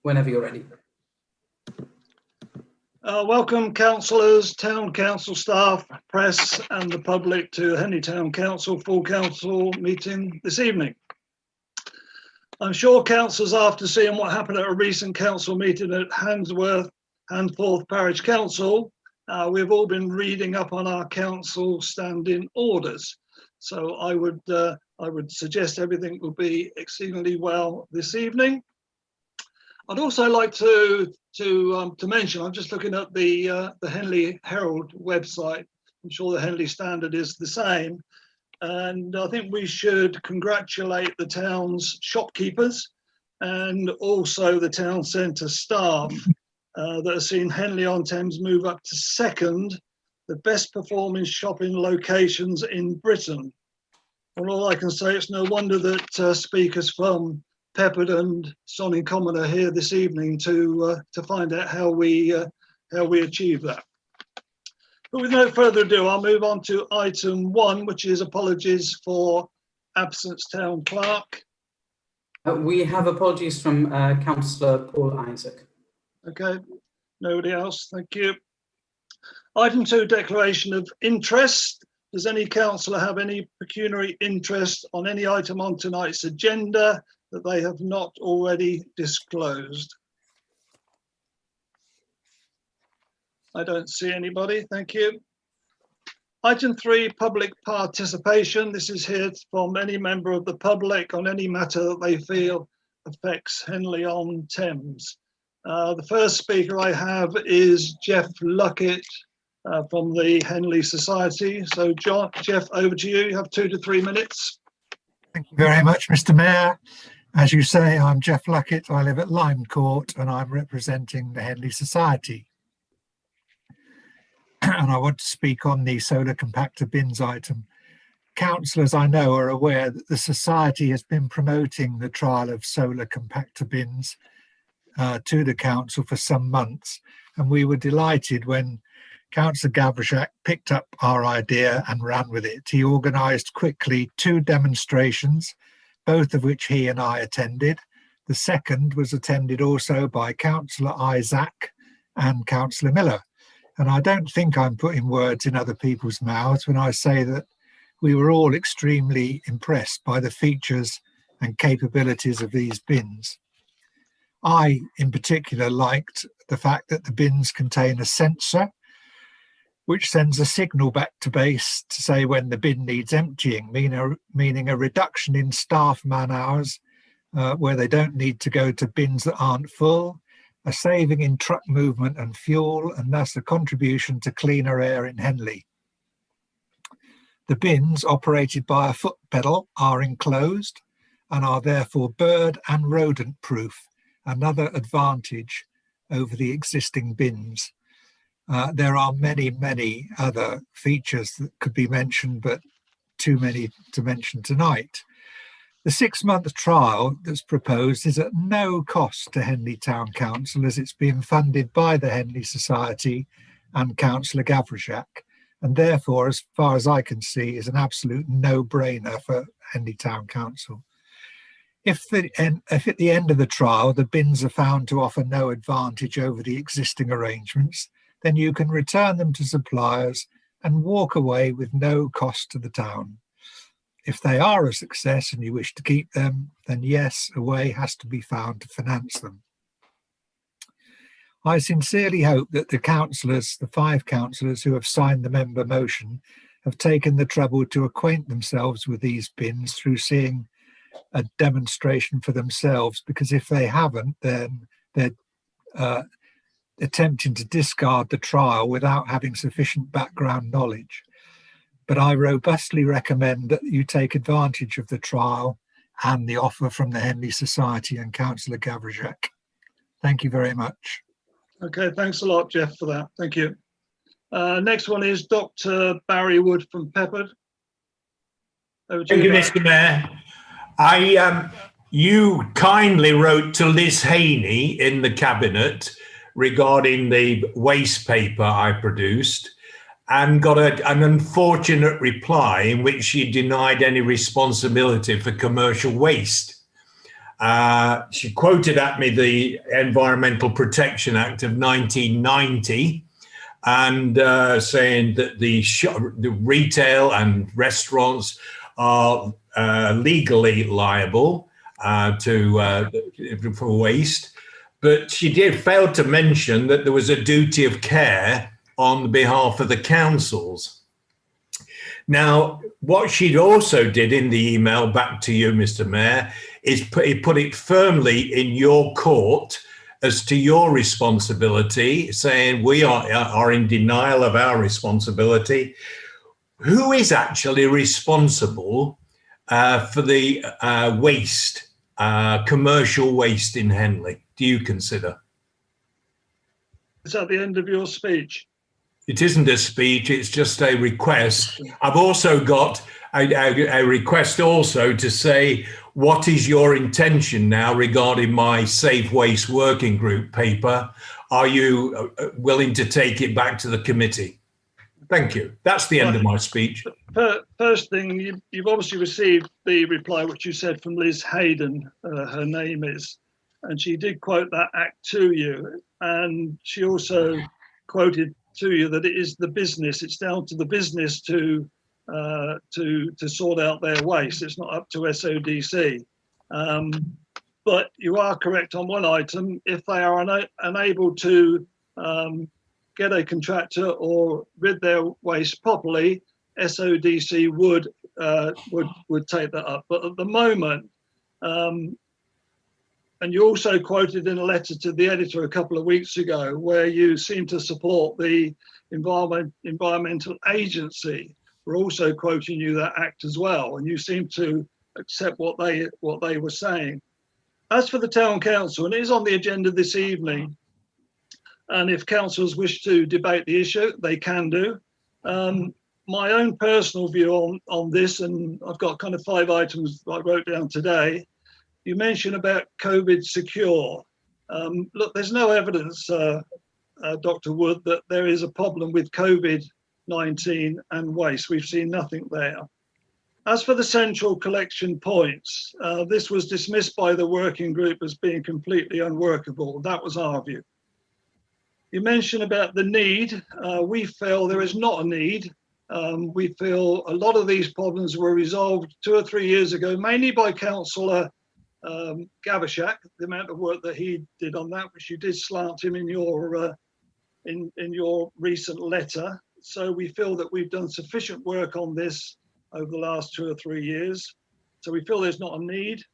whenever you're ready. Welcome councillors, town council staff, press and the public to Henley Town Council full council meeting this evening. I'm sure councillors, after seeing what happened at a recent council meeting at Handsworth Parish Council, we've all been reading up on our council standing orders. So I would suggest everything will be exceedingly well this evening. I'd also like to mention, I'm just looking at the Henley Herald website. I'm sure the Henley Standard is the same. And I think we should congratulate the town's shopkeepers and also the town centre staff that have seen Henley-on-Thames move up to second, the best performing shopping locations in Britain. And all I can say, it's no wonder that speakers from Peppard and Sonning Common are here this evening to find out how we achieve that. But with no further ado, I'll move on to item 1, which is apologies for absence town clerk. We have apologies from Councillor Paul Isaac. Okay, nobody else, thank you. Item 2, declaration of interest. Does any councillor have any pecuniary interest on any item on tonight's agenda that they have not already disclosed? I don't see anybody, thank you. Item 3, public participation. This is here from any member of the public on any matter that they feel affects Henley-on-Thames. The first speaker I have is Jeff Luckett from the Henley Society. So Jeff, over to you. You have 2 to 3 minutes. Thank you very much, Mr. Mayor. As you say, I'm Jeff Luckett. I live at Lime Court and I'm representing the Henley Society. And I want to speak on the solar compactor bins item. Councillors, I know, are aware that the Society has been promoting the trial of solar compactor bins to the council for some months. And we were delighted when Councillor Gavriszak picked up our idea and ran with it. He organised quickly 2 demonstrations, both of which he and I attended. The second was attended also by Councillor Isaac and Councillor Miller. And I don't think I'm putting words in other people's mouths when I say that we were all extremely impressed by the features and capabilities of these bins. I, in particular, liked the fact that the bins contain a sensor which sends a signal back to base to say when the bin needs emptying, meaning a reduction in staff man hours where they don't need to go to bins that aren't full, a saving in truck movement and fuel, and thus a contribution to cleaner air in Henley. The bins, operated by a foot pedal, are enclosed and are therefore bird and rodent proof, another advantage over the existing bins. There are many other features that could be mentioned, but too many to mention tonight. The 6-month trial that's proposed is at no cost to Henley Town Council, as it's being funded by the Henley Society and Councillor Gavriszak, and therefore, as far as I can see, is an absolute no-brainer for Henley Town Council. If at the end of the trial the bins are found to offer no advantage over the existing arrangements, then you can return them to suppliers and walk away with no cost to the town. If they are a success and you wish to keep them, then yes, a way has to be found to finance them. I sincerely hope that the councillors, the 5 councillors who have signed the member motion, have taken the trouble to acquaint themselves with these bins through seeing a demonstration for themselves, because if they haven't, then they're attempting to discard the trial without having sufficient background knowledge. But I robustly recommend that you take advantage of the trial and the offer from the Henley Society and Councillor Gavriszak. Thank you very much. Okay, thanks a lot, Jeff, for that. Thank you. Next one is Dr. Barry Wood from Peppard. Thank you, Mr. Mayor. You kindly wrote to Liz Haney in the Cabinet regarding the waste paper I produced, and got an unfortunate reply in which she denied any responsibility for commercial waste. She quoted at me the Environmental Protection Act of 1990 and saying that the retail and restaurants are legally liable for waste. But she did fail to mention that there was a duty of care on behalf of the councils. Now, what she also did in the email back to you, Mr. Mayor, is put it firmly in your court as to your responsibility, saying we are in denial of our responsibility. Who is actually responsible for the waste, commercial waste in Henley, do you consider? Is that the end of your speech? It isn't a speech, it's just a request. I've also got a request also to say, what is your intention now regarding my Safe Waste Working Group paper? Are you willing to take it back to the committee? Thank you. That's the end of my speech. First thing, you've obviously received the reply, which you said from Liz Hayden, her name is, and she did quote that act to you. And she also quoted to you that it is the business, it's down to the business to sort out their waste. It's not up to SODC. But you are correct on one item. If they are unable to get a contractor or rid their waste properly, SODC would take that up. But at the moment, and you also quoted in a letter to the editor a couple of weeks ago, where you seem to support the environmental agency. We're also quoting you that act as well, and you seem to accept what they were saying. As for the town council, and it is on the agenda this evening, and if councillors wish to debate the issue, they can do. My own personal view on this, and I've got kind of 5 items I wrote down today. You mentioned about COVID secure. Look, there's no evidence, Dr. Wood, that there is a problem with COVID-19 and waste. We've seen nothing there. As for the central collection points, this was dismissed by the working group as being completely unworkable. That was our view. You mentioned about the need. We feel there is not a need. We feel a lot of these problems were resolved 2 or 3 years ago, mainly by Councillor Gavashak, the amount of work that he did on that, which you did slant him in your recent letter. So we feel that we've done sufficient work on this over the last 2 or 3 years. So we feel there's not a need.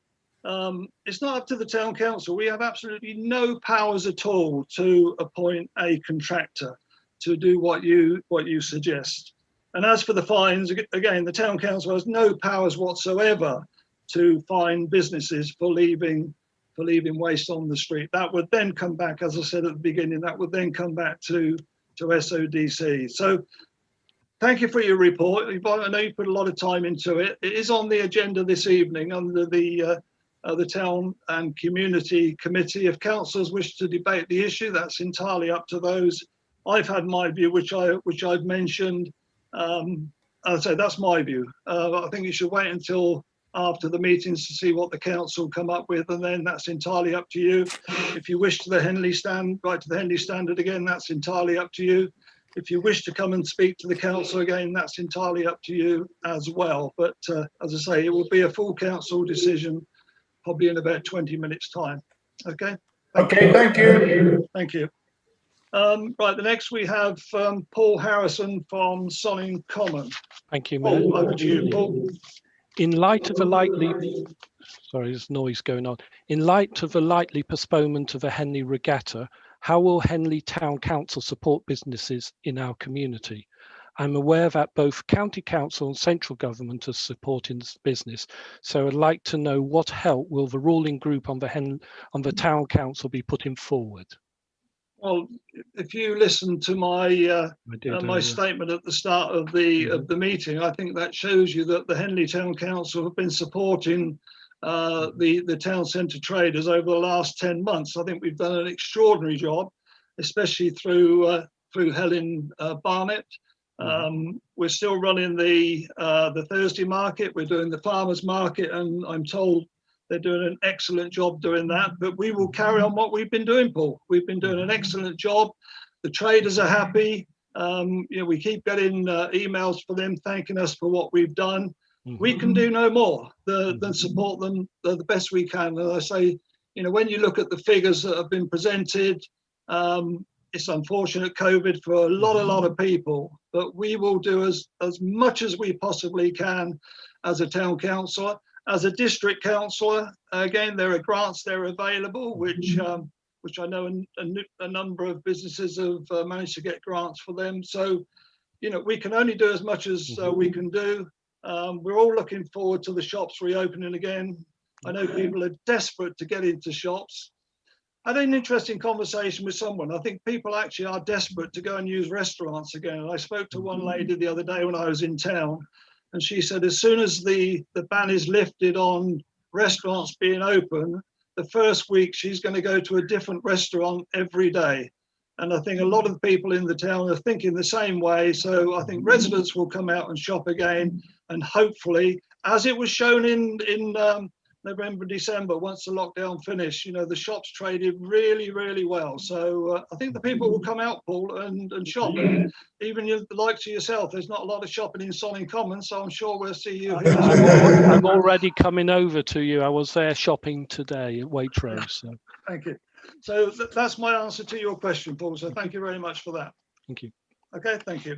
It's not up to the town council. We have absolutely no powers at all to appoint a contractor to do what you suggest. And as for the fines, again, the town council has no powers whatsoever to fine businesses for leaving waste on the street. That would then come back, as I said at the beginning, that would then come back to SODC. So thank you for your report. I know you put a lot of time into it. It is on the agenda this evening under the Town and Community Committee. If councillors wish to debate the issue, that's entirely up to those. I've had my view, which I've mentioned. I'd say that's my view. I think you should wait until after the meetings to see what the council come up with, and then that's entirely up to you. If you wish to the Henley write to the Henley Standard again, that's entirely up to you. If you wish to come and speak to the council again, that's entirely up to you as well. But as I say, it will be a full council decision, probably in about 20 minutes' time. Okay. Thank you. Thank you. Right, the next we have Paul Harrison from Sonning Common. Thank you, Mayor. Paul, over to you, Paul. In light of a likely, sorry, there's noise going on. In light of a likely postponement of a Henley regatta, how will Henley Town Council support businesses in our community? I'm aware that both County Council and Central Government are supporting this business, so I'd like to know what help will the ruling group on the Town Council be putting forward? Well, if you listen to my my statement at the start of the meeting, I think that shows you that the Henley Town Council have been supporting the town centre traders over the last 10 months. I think we've done an extraordinary job, especially through Helen Barnett. We're still running the Thursday market. We're doing the farmers market, and I'm told They're doing an excellent job doing that, but we will carry on what we've been doing, Paul. We've been doing an excellent job. The traders are happy. We keep getting emails for them thanking us for what we've done. We can do no more than support them the best we can. And I say, when you look at the figures that have been presented, it's unfortunate COVID for a lot of people, but we will do as much as we possibly can as a town councillor. As a district councillor, again, there are grants there available, which I know a number of businesses have managed to get grants for them. So, we can only do as much as we can do. We're all looking forward to the shops reopening again. I know people are desperate to get into shops. I had an interesting conversation with someone. I think people actually are desperate to go and use restaurants again. And I spoke to one lady the other day when I was in town, and she said as soon as the ban is lifted on restaurants being open, the first week she's going to go to a different restaurant every day. And I think a lot of people in the town are thinking the same way. So I think residents will come out and shop again. And hopefully, as it was shown in November, December, once the lockdown finished, the shops traded really, really well. So I think the people will come out, Paul, and shop. And even the likes of yourself, there's not a lot of shopping in Sonning Common, so I'm sure we'll see you here. I'm already coming over to you. I was there shopping today at Waitrose. So. Thank you. So that's my answer to your question, Paul. So thank you very much for that. Thank you. Okay, thank you.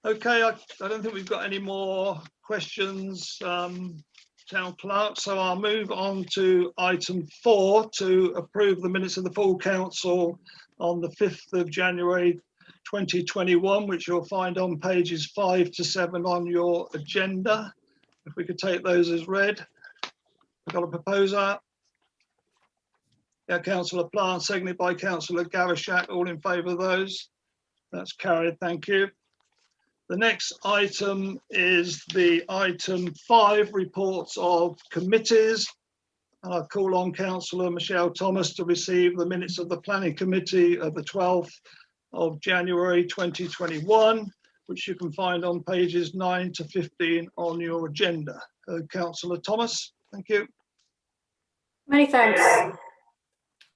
Okay, I don't think we've got any more questions, Town Clerk. So I'll move on to item 4 to approve the minutes of the full council on the 5th of January 2021, which you'll find on pages 5 to 7 on your agenda. If we could take those as read. I've got a proposer. Yeah, Councillor Plant, seconded by Councillor Gavashak. All in favour of those? That's carried, thank you. The next item is the item 5, reports of committees. And I call on Councillor Michelle Thomas to receive the minutes of the Planning Committee of the 12th of January 2021, which you can find on pages 9 to 15 on your agenda. Councillor Thomas, thank you. Many thanks.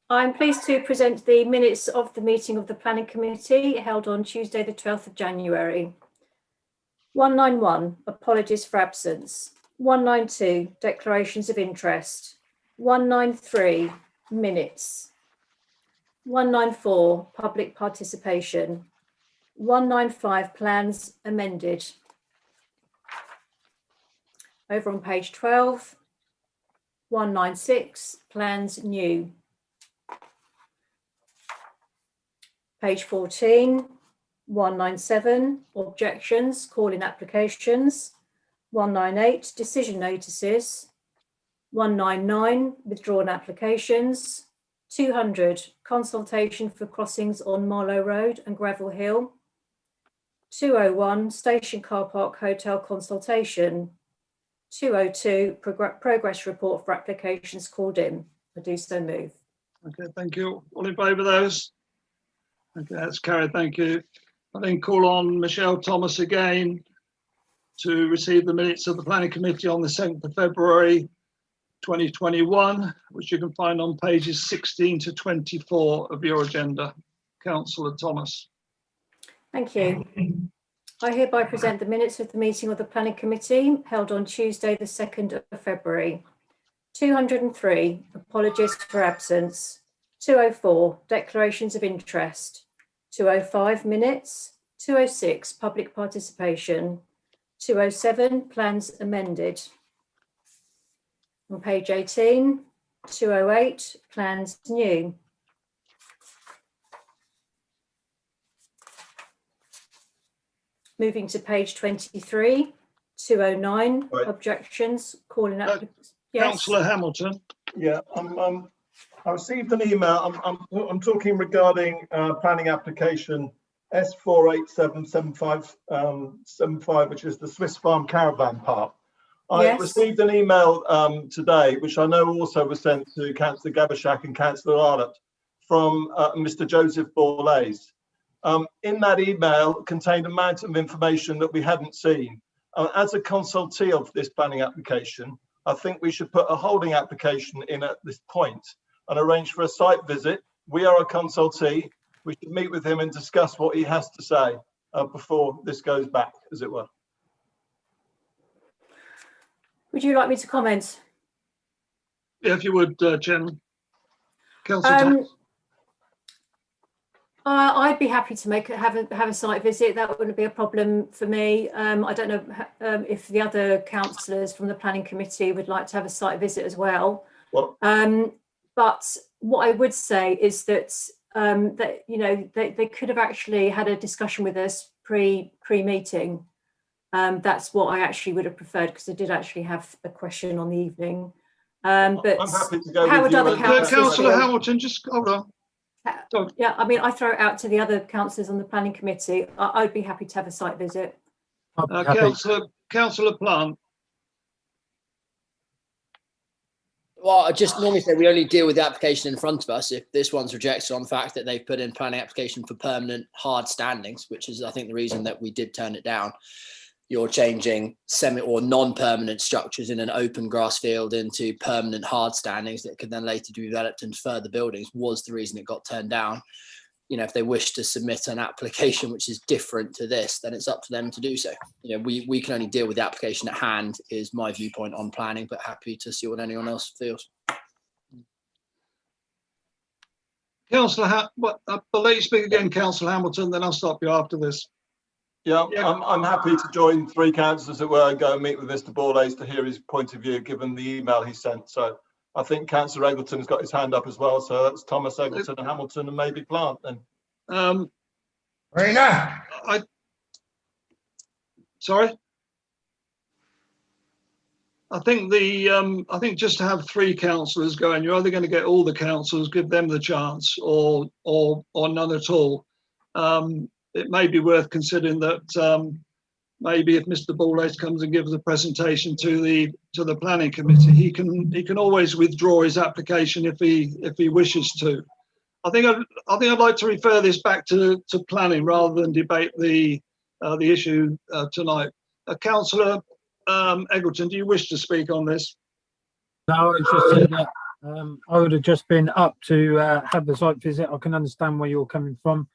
I'm pleased to present the minutes of the meeting of the Planning Committee held on Tuesday, the 12th of January. 191, apologies for absence. 192, declarations of interest. 193, minutes. 194, public participation. 195, plans amended. Over on page 12, 196, plans new. Page 14, 197, objections, calling applications. 198, decision notices. 199, withdrawn applications. 200, consultation for crossings on Marlow Road and Gravel Hill. 201, station car park hotel consultation. 202, progress report for applications called in. I do so move. Okay, thank you. All in favour of those? Okay, that's carried, thank you. I then call on Michelle Thomas again to receive the minutes of the Planning Committee on the 7th of February 2021, which you can find on pages 16 to 24 of your agenda. Councillor Thomas. Thank you. I hereby present the minutes of the meeting of the Planning Committee held on Tuesday, the 2nd of February. 203, apologies for absence. 204, declarations of interest. 205, minutes. 206, public participation. 207, plans amended. On page 18, 208, plans new. Moving to page 23, 209, right. Objections, calling up. Yes. Councillor Hamilton. Yeah, I received an email. I'm talking regarding planning application S4877575, which is the Swiss Farm Caravan Park. I Yes. received an email today, which I know also was sent to Councillor Gavashak and Councillor Arlott from Mr. Joseph Borlase. In that email contained a amount of information that we hadn't seen. As a consultee of this planning application, I think we should put a holding application in at this point and arrange for a site visit. We are a consultee. We should meet with him and discuss what he has to say before this goes back, as it were. Would you like me to comment? Yeah, if you would, Chairman. Councillor Thomas. I'd be happy to have a site visit. That wouldn't be a problem for me. I don't know if the other councillors from the planning committee would like to have a site visit as well. But what I would say is that they could have actually had a discussion with us pre-meeting. That's what I actually would have preferred, because I did actually have a question on the evening. But I'm happy to go how with would other you. Councillor Hamilton, just hold on. Yeah, I mean, I throw it out to the other councillors on the planning committee. I'd be happy to have a site visit. Councillor Plant. Well, I just normally say we only deal with the application in front of us if this one's rejected on the fact that they've put in planning application for permanent hard standings, which is, I think, the reason that we did turn it down. You're changing semi or non-permanent structures in an open grass field into permanent hard standings that could then later be developed into further buildings, was the reason it got turned down. You know, if they wish to submit an application which is different to this, then it's up to them to do so. You know, we can only deal with the application at hand, is my viewpoint on planning, but happy to see what anyone else feels. Councillor, I'll let you speak again, Councillor Hamilton, then I'll stop you after this. Yeah, I'm happy to join three councillors, as it were, and go and meet with Mr. Borlase to hear his point of view, given the email he sent. So I think Councillor Eggleton's got his hand up as well. So that's Thomas, Eggleton and Hamilton, and maybe Plant then. Rena. Sorry? I think just to have three councillors going, you're either going to get all the councillors, give them the chance, or none at all. It may be worth considering that maybe if Mr. Borlase comes and gives a presentation to the planning committee, he can always withdraw his application if he wishes to. I think I'd like to refer this back to planning rather than debate the issue tonight. Councillor Eggleton, do you wish to speak on this? No, it's just saying that I would have just been up to have the site visit. I can understand where you're coming from.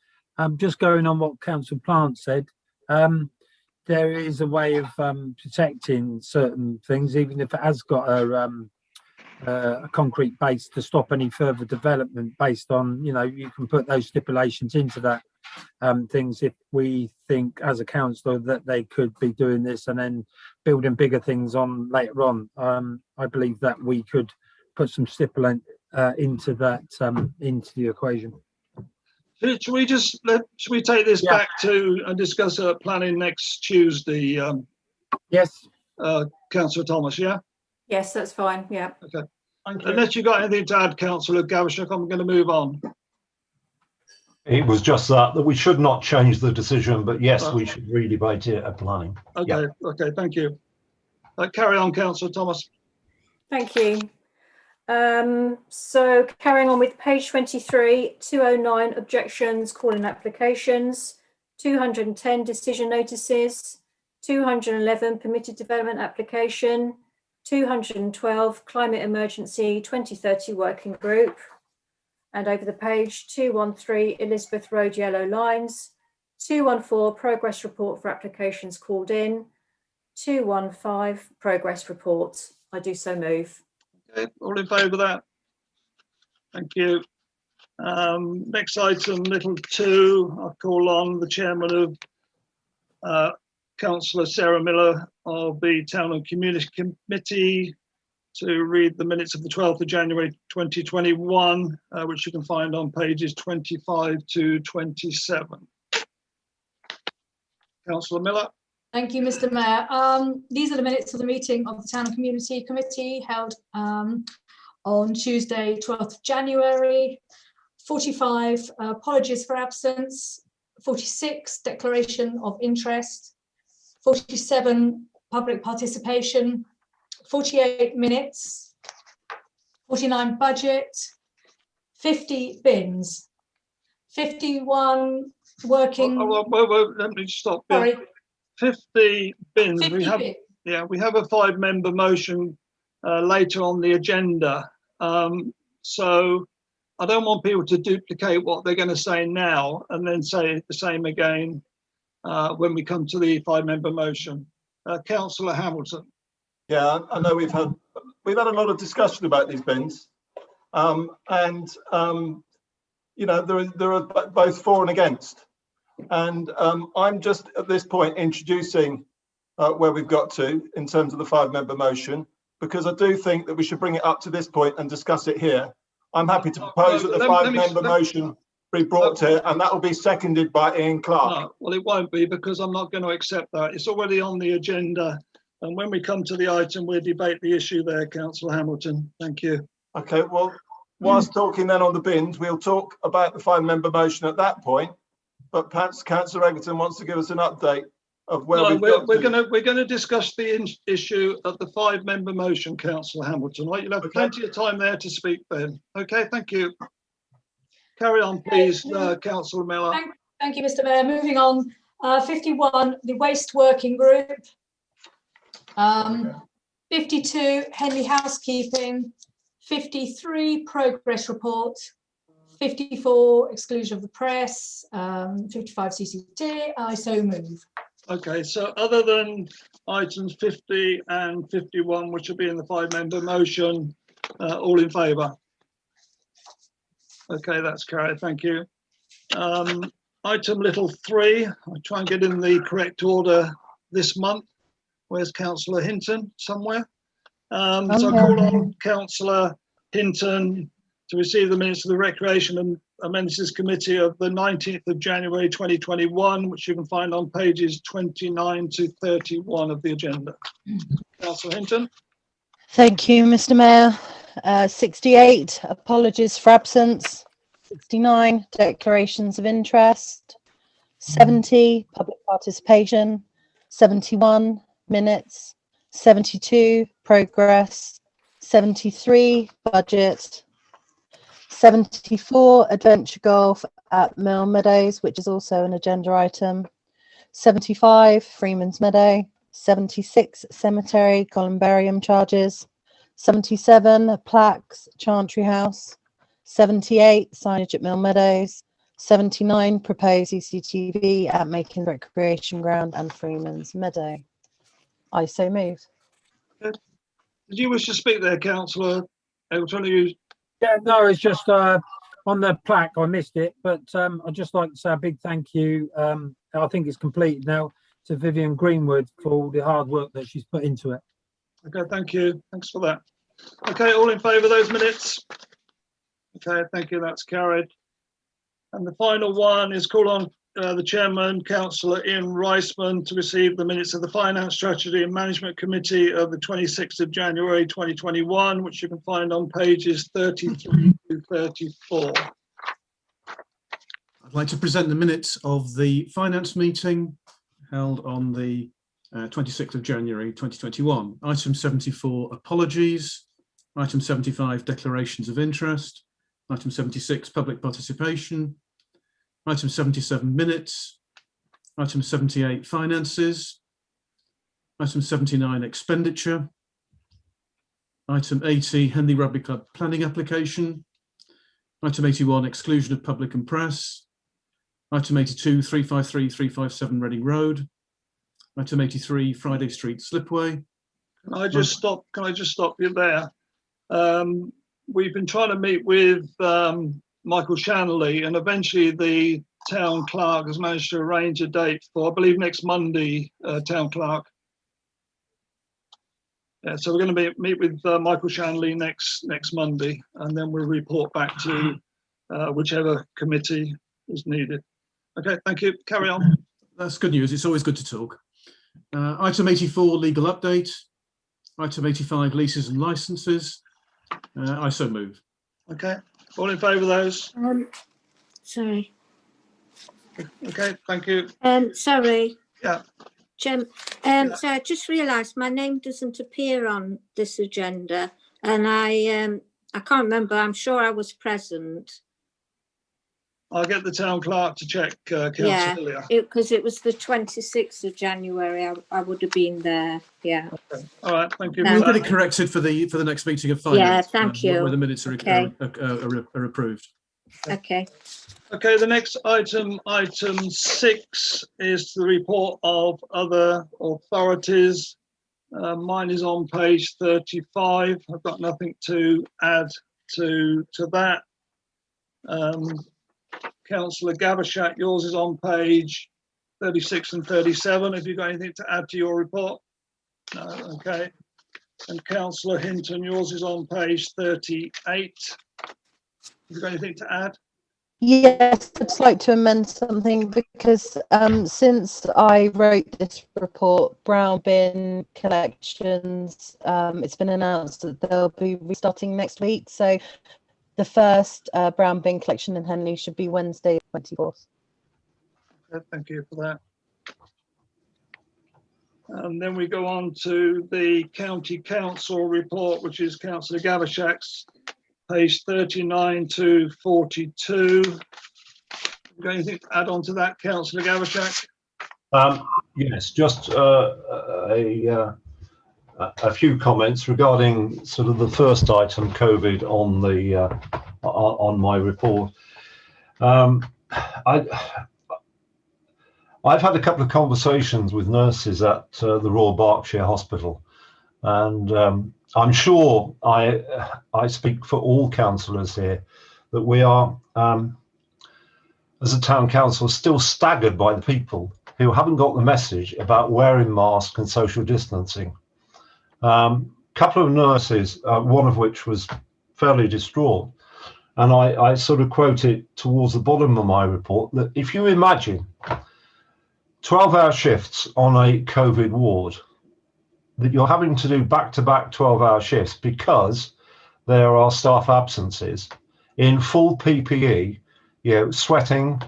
Just going on what Councillor Plant said, there is a way of protecting certain things, even if it has got a concrete base, to stop any further development based on, you know, you can put those stipulations into that things if we think as a councillor that they could be doing this and then building bigger things on later on. I believe that we could put some stipulant into that, into the equation. Should we take this back to and discuss planning next Tuesday? Yes. Councillor Thomas, yeah? Yes, that's fine. Yeah. Okay. Unless you've got anything to add, Councillor Gaveshak, I'm going to move on. It was just that we should not change the decision, but yes, we should redebate it at planning. Okay. Okay. Thank you. Carry on, Councillor Thomas. Thank you. So carrying on with page 23, 209 objections, calling applications, 210 decision notices, 211 permitted development application, 212 climate emergency 2030 working group, and over the page 213 Elizabeth Road yellow lines, 214 progress report for applications called in, 215 progress report. I do so move. Okay, all in favour of that? Thank you. Next item, little 2, I'll call on the chairman of Councillor Sarah Miller of the Town and Community Committee to read the minutes of the 12th of January 2021, which you can find on pages 25 to 27. Councillor Miller. Thank you, Mr. Mayor. These are the minutes of the meeting of the Town and Community Committee held on Tuesday, 12th of January. 45 apologies for absence, 46 declaration of interest, 47 public participation, 48 minutes, 49 budget, 50 bins, 51 working. Let me stop. Sorry. 50 bins. 50 we have bins. Yeah, we have a 5-member motion later on the agenda. So I don't want people to duplicate what they're going to say now and then say the same again when we come to the 5-member motion. Councillor Hamilton. Yeah, I know we've had a lot of discussion about these bins, you know, there are both for and against, and I'm just at this point introducing where we've got to in terms of the 5-member motion, because I do think that we should bring it up to this point and discuss it here. I'm happy to propose that the 5-member motion be brought here, and that will be seconded by Ian Clark. No, well, it won't be, because I'm not going to accept that. It's already on the agenda. And when we come to the item, we'll debate the issue there, Councillor Hamilton. Thank you. Okay, well, whilst talking then on the bins, we'll talk about the 5-member motion at that point. But perhaps Councillor Egerton wants to give us an update of where we're going to discuss the issue of the 5-member motion, Councillor Hamilton. Right, you'll have plenty of time there to speak then. Okay, thank you. Carry on, please, Councillor Miller. Thank you, Mr. Mayor. Moving on, 51, the Waste Working Group. 52, Henley Housekeeping. 53, Progress Report. 54, Exclusion of the Press. 55, CCT. I so move. Okay, so other than items 50 and 51, which will be in the 5-member motion, all in favour? Okay, that's carried. Thank you. Item little 3, I'll try and get in the correct order this month. Where's Councillor Hinton? Somewhere. So I call on Councillor Hinton to receive the minutes of the Recreation and Amenities Committee of the 19th of January 2021, which you can find on pages 29 to 31 of the agenda. Councillor Hinton. Thank you, Mr. Mayor. 68, apologies for absence. 69, declarations of interest. 70, public participation. 71, minutes. 72, progress. 73, budget. 74, adventure golf at Mill Meadows, which is also an agenda item. 75, Freeman's Meadow. 76, cemetery columbarium charges. 77, plaques, Chantry House. 78, signage at Mill Meadows. 79, proposed CCTV at Macon Recreation Ground and Freeman's Meadow. I so move. Did you wish to speak there, Councillor? Yeah, no, it's just on the plaque, I missed it, but I'd just like to say a big thank you. I think it's completed now, to Vivian Greenwood for all the hard work that she's put into it. Okay, thank you. Thanks for that. Okay, all in favour of those minutes? Okay, thank you. That's carried. And the final one is call on the Chairman, Councillor Ian Reisman, to receive the minutes of the Finance Strategy and Management Committee of the 26th of January 2021, which you can find on pages 33 to 34. I'd like to present the minutes of the Finance meeting held on the 26th of January 2021. Item 74, apologies. Item 75, declarations of interest. Item 76, public participation. Item 77, minutes. Item 78, finances. Item 79, expenditure. Item 80, Henley Rugby Club planning application. Item 81, exclusion of public and press. Item 82, 353, 357 Reading Road. Item 83, Friday Street Slipway. Can I just stop you there? We've been trying to meet with Michael Shanley, and eventually the town clerk has managed to arrange a date for, I believe, next Monday, town clerk. Yeah, so we're going to meet with Michael Shanley next Monday, and then we'll report back to whichever committee is needed. Okay, thank you. Carry on. That's good news. It's always good to talk. Item 84, legal update. Item 85, leases and licenses. I so move. Okay, all in favour of those? Sorry. Okay, thank you. Sorry. Yeah. Jim, so I just realised my name doesn't appear on this agenda, and I can't remember. I'm sure I was present. I'll get the town clerk to check, Councillor Yeah, Hillier. because it was the 26th of January. I would have been there. Yeah. Okay. All right, thank you. No. We'll for get that. it corrected for the next meeting of Yeah, finance. thank you. Where the minutes are, Okay. are approved. Okay. Okay, the next item, item 6, is the report of other authorities. Mine is on page 35. I've got nothing to add to that. Councillor Gavashak, yours is on page 36 and 37. Have you got anything to add to your report? No, okay. And Councillor Hinton, yours is on page 38. Have you got anything to add? Yes, I'd just like to amend something because since I wrote this report, brown bin collections, it's been announced that they'll be restarting next week. So the first brown bin collection in Henley should be Wednesday, 24th. Okay, thank you for that. And then we go on to the County Council report, which is Councillor Gavashak's, page 39 to 42. Got anything to add on to that, Councillor Gavashak? Yes, just a few comments regarding sort of the first item, COVID, on the on my report. I've had a couple of conversations with nurses at the Royal Berkshire Hospital, and I'm sure I speak for all councillors here that we are, as a town council, still staggered by the people who haven't got the message about wearing masks and social distancing. Couple of nurses, one of which was fairly distraught, and I sort of quote it towards the bottom of my report, that if you imagine 12-hour shifts on a COVID ward, that you're having to do back-to-back 12-hour shifts because there are staff absences in full PPE, you know, sweating,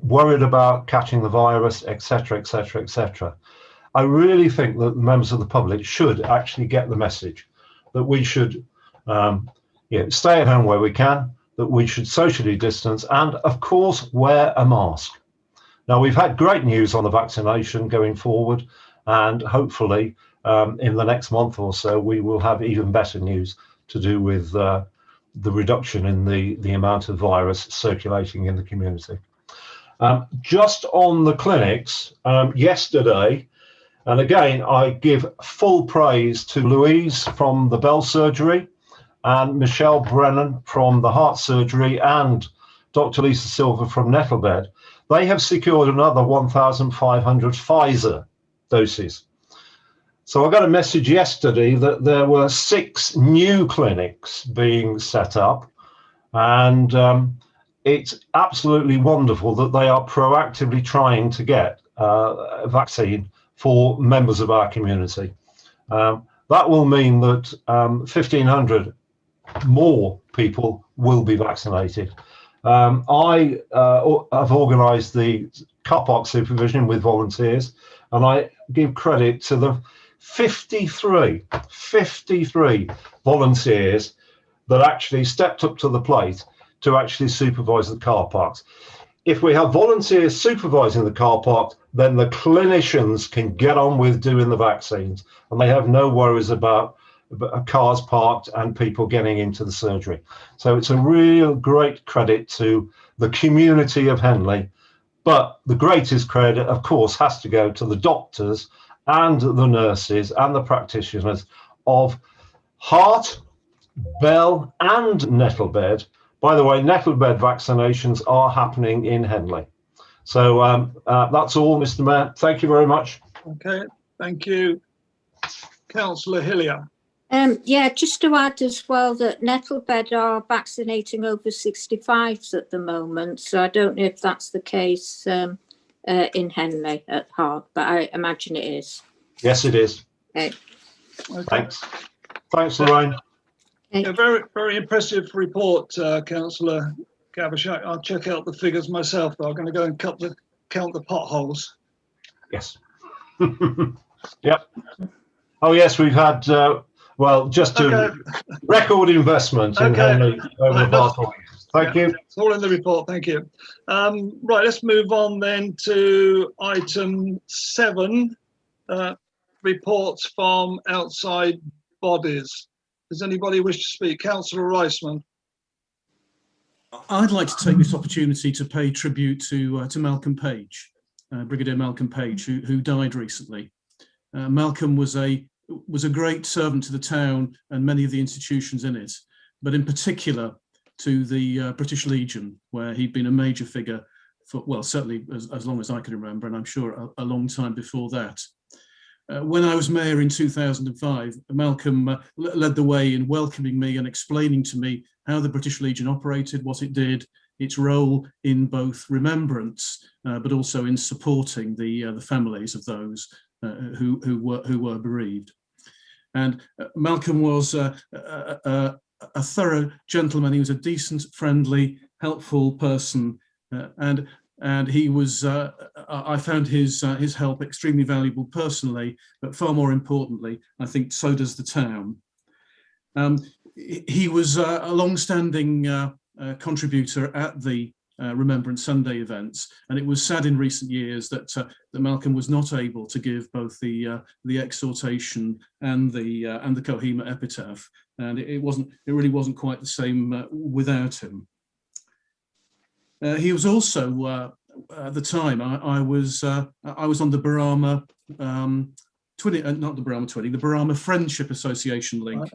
worried about catching the virus, etc., etc., etc. I really think that members of the public should actually get the message that we should stay at home where we can, that we should socially distance, and of course wear a mask. Now, we've had great news on the vaccination going forward, and hopefully in the next month or so we will have even better news to do with the reduction in the amount of virus circulating in the community. Just on the clinics, yesterday, and again, I give full praise to Louise from the Bell Surgery and Michelle Brennan from the Heart Surgery and Dr. Lisa Silver from Nettlebed. They have secured another 1,500 Pfizer doses. So I got a message yesterday that there were 6 new clinics being set up, and it's absolutely wonderful that they are proactively trying to get a vaccine for members of our community. That will mean that 1,500 more people will be vaccinated. I have organised the car park supervision with volunteers, and I give credit to the 53 volunteers that actually stepped up to the plate to actually supervise the car parks. If we have volunteers supervising the car parks, then the clinicians can get on with doing the vaccines, and they have no worries about cars parked and people getting into the surgery. So it's a real great credit to the community of Henley, but the greatest credit, of course, has to go to the doctors and the nurses and the practitioners of Heart, Bell and Nettlebed. By the way, Nettlebed vaccinations are happening in Henley. So that's all, Mr. Mayor. Thank you very much. Okay, thank you. Councillor Hillier. Yeah, just to add as well that Nettlebed are vaccinating over 65s at the moment. So I don't know if that's the case in Henley at Heart, but I imagine it is. Yes, it is. Okay. Thanks. Thanks, Lorraine. Okay. Yeah, very, very impressive report, Councillor Gavashak. I'll check out the figures myself, though. I'm going to go and count the potholes. Yes. Yep. Oh, yes, we've had, well, just a record investment in Henley over the past week. Thank you. It's all in the report. Thank you. Right, let's move on then to item 7, reports from outside bodies. Does anybody wish to speak? Councillor Reisman. I'd like to take this opportunity to pay tribute to Malcolm Page, Brigadier Malcolm Page, who died recently. Malcolm was a great servant to the town and many of the institutions in it, but in particular to the British Legion, where he'd been a major figure for, well, certainly as long as I can remember, and I'm sure a long time before that. When I was mayor in 2005, Malcolm led the way in welcoming me and explaining to me how the British Legion operated, what it did, its role in both remembrance, but also in supporting the families of those who were bereaved. And Malcolm was a thorough gentleman. He was a decent, friendly, helpful person, and he was. I found his help extremely valuable personally, but far more importantly, I think so does the town. He was a long-standing contributor at the Remembrance Sunday events, and it was sad in recent years that Malcolm was not able to give both the exhortation and the Kohima epitaph, and it really wasn't quite the same without him. He was also at the time I was on the Barama the Barama Friendship Association link.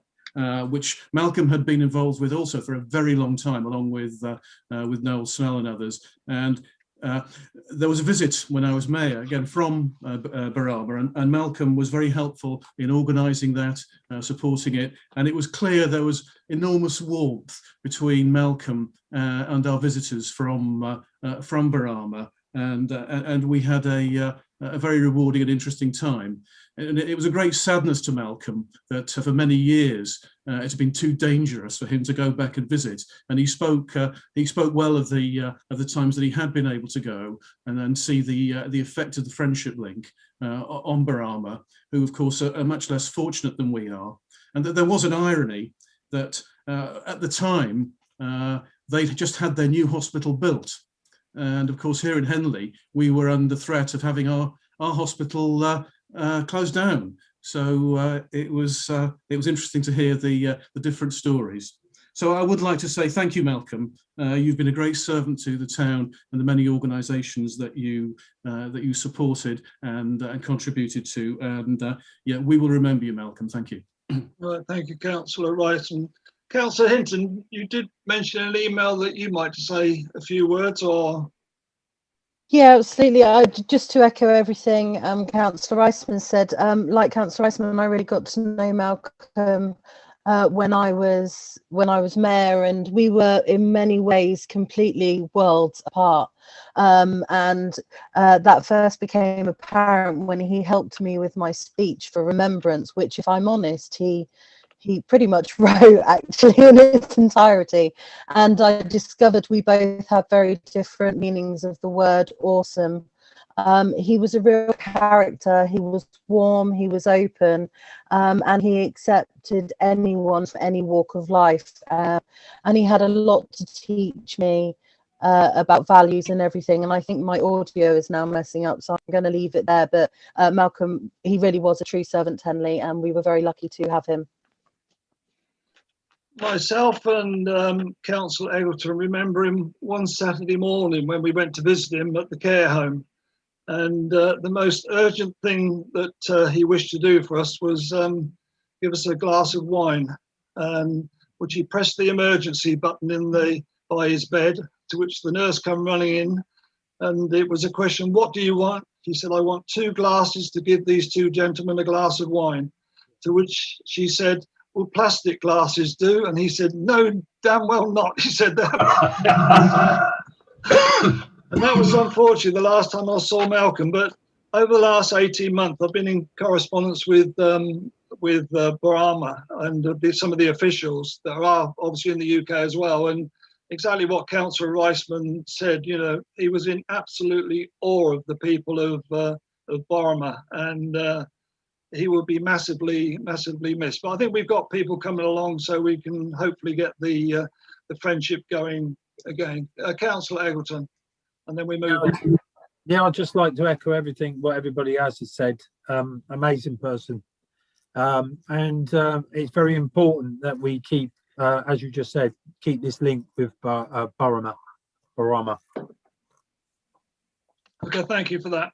Which Malcolm had been involved with also for a very long time, along with Noel Snell and others. And there was a visit when I was mayor, again from Barama, and Malcolm was very helpful in organising that, supporting it. And it was clear there was enormous warmth between Malcolm and our visitors from Barama, and we had a very rewarding and interesting time. And it was a great sadness to Malcolm that for many years it's been too dangerous for him to go back and visit. And he spoke well of the times that he had been able to go and then see the effect of the friendship link on Barama, who of course are much less fortunate than we are. And that there was an irony that at the time they'd just had their new hospital built. And of course, here in Henley, we were under threat of having our hospital closed down. So it was interesting to hear the different stories. So I would like to say thank you, Malcolm. You've been a great servant to the town and the many organisations that you supported and contributed to. And yeah, we will remember you, Malcolm. Thank you. Right, thank you, Councillor Rice. And Councillor Hinton, you did mention in an email that you might say a few words, or? Yeah, absolutely. Just to echo everything Councillor Reisman said, like Councillor Reisman, I really got to know Malcolm when I was mayor, and we were in many ways completely worlds apart. And that first became apparent when he helped me with my speech for Remembrance, which, if I'm honest, he pretty much wrote actually in its entirety. And I discovered we both have very different meanings of the word awesome. He was a real character. He was warm, he was open, and he accepted anyone from any walk of life. And he had a lot to teach me about values and everything. And I think my audio is now messing up, so I'm going to leave it there. But Malcolm, he really was a true servant to Henley, and we were very lucky to have him. Myself and Councillor Eggleton remember him one Saturday morning when we went to visit him at the care home. And the most urgent thing that he wished to do for us was give us a glass of wine, which he pressed the emergency button by his bed, to which the nurse come running in. And it was a question, what do you want? He said, I want 2 glasses to give these 2 gentlemen a glass of wine. To which she said, well, plastic glasses do. And he said, no, damn well not. He said that. And that was unfortunately the last time I saw Malcolm. But over the last 18 months, I've been in correspondence with Barama and some of the officials that are obviously in the UK as well. And exactly what Councillor Reisman said, you know, he was in absolutely awe of the people of Barama, and he will be massively missed. But I think we've got people coming along, so we can hopefully get the friendship going again. Councillor Eggleton, and then we move on. Yeah, I'd just like to echo everything what everybody else has said. Amazing person. And it's very important that we keep, as you just said, keep this link with Boroma. Okay, thank you for that.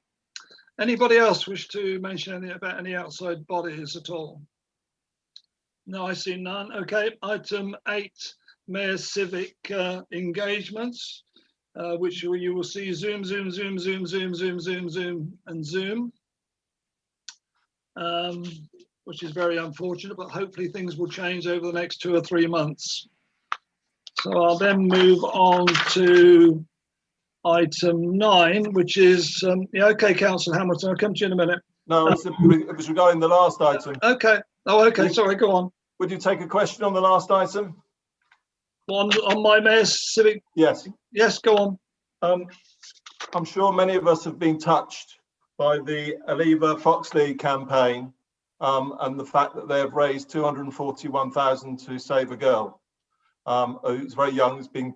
Anybody else wish to mention anything about any outside bodies at all? No, I see none. Okay, item 8, Mayor Civic engagements, which you will see Zoom, Zoom, Zoom, Zoom, Zoom, Zoom, Zoom, Zoom, and Zoom, which is very unfortunate, but hopefully things will change over the next 2 or 3 months. So I'll then move on to item 9, which is, yeah, okay, Councillor Hamilton, I'll come to you in a minute. No, it was regarding the last item. Okay. Oh, okay. Sorry, go on. Would you take a question on the last item? On my Mayor's Civic? Yes. Yes, go on. I'm sure many of us have been touched by the Aliva Foxley campaign and the fact that they have raised 241,000 to save a girl who's very young, has been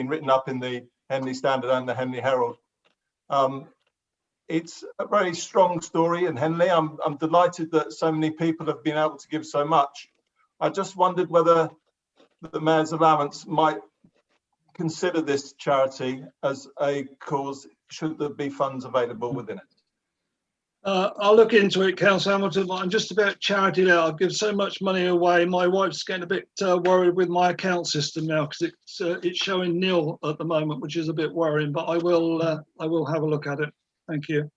written up in the Henley Standard and the Henley Herald. It's a very strong story in Henley. I'm delighted that so many people have been able to give so much. I just wondered whether the Mayor's allowance might consider this charity as a cause, should there be funds available within it. I'll look into it, Councillor Hamilton. I'm just about charity now. I give so much money away. My wife's getting a bit worried with my account system now because it's showing nil at the moment, which is a bit worrying. But I will have a look at it. Thank you.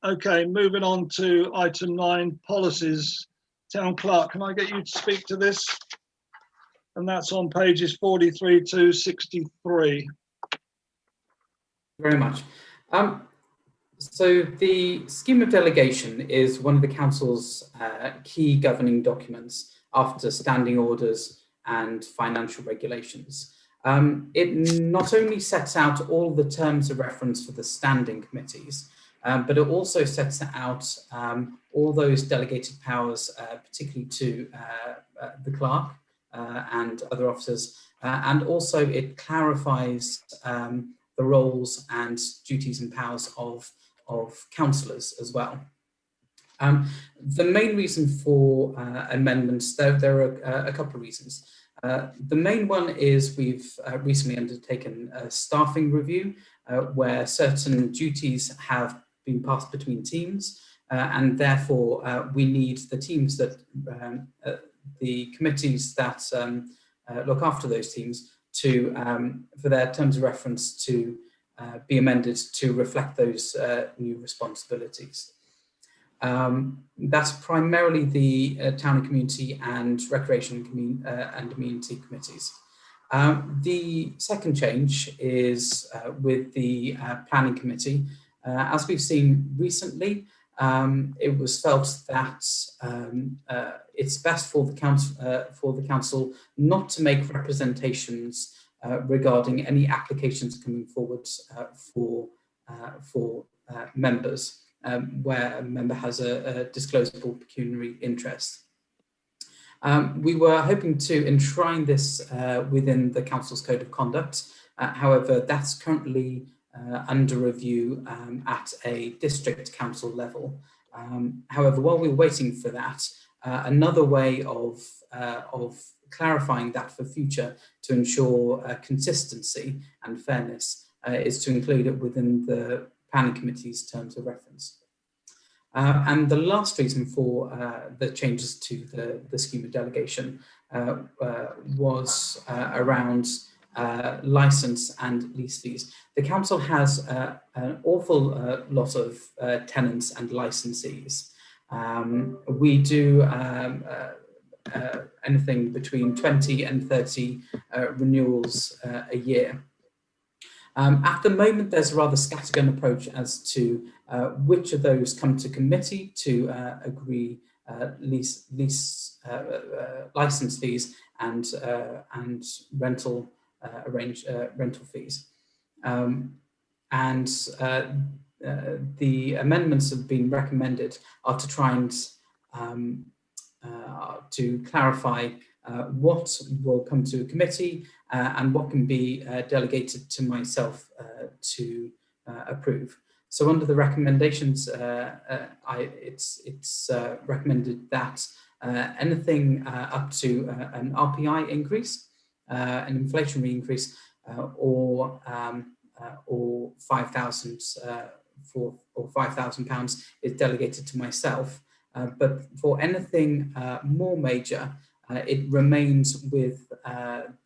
Okay, moving on to item 9, policies. Town Clerk, can I get you to speak to this? And that's on pages 43 to 63. Very much. So the scheme of delegation is one of the council's key governing documents after standing orders and financial regulations. It not only sets out all the terms of reference for the standing committees, but it also sets out all those delegated powers, particularly to the clerk and other officers, and also it clarifies the roles and duties and powers of councillors as well. The main reason for amendments, there are a couple of reasons. The main one is we've recently undertaken a staffing review where certain duties have been passed between teams, and therefore we need the teams that, the committees that look after those teams to, for their terms of reference to be amended to reflect those new responsibilities. That's primarily the Town and Community and Recreation and Amenity Committees. The second change is with the Planning Committee. As we've seen recently, it was felt that it's best for the council not to make representations regarding any applications coming forward for members where a member has a disclosable pecuniary interest. We were hoping to enshrine this within the council's code of conduct. However, that's currently under review at a district council level. However, while we're waiting for that, another way of clarifying that for future to ensure consistency and fairness is to include it within the Planning Committee's terms of reference. And the last reason for the changes to the scheme of delegation was around licence and lease fees. The council has an awful lot of tenants and licensees. We do anything between 20 and 30 renewals a year. At the moment, there's a rather scattergun approach as to which of those come to committee to agree license fees and rental rental fees. The amendments that have been recommended are to try and to clarify what will come to a committee and what can be delegated to myself to approve. So under the recommendations, it's recommended that anything up to an RPI increase, an inflationary increase, or £5,000 is delegated to myself. But for anything more major, it remains with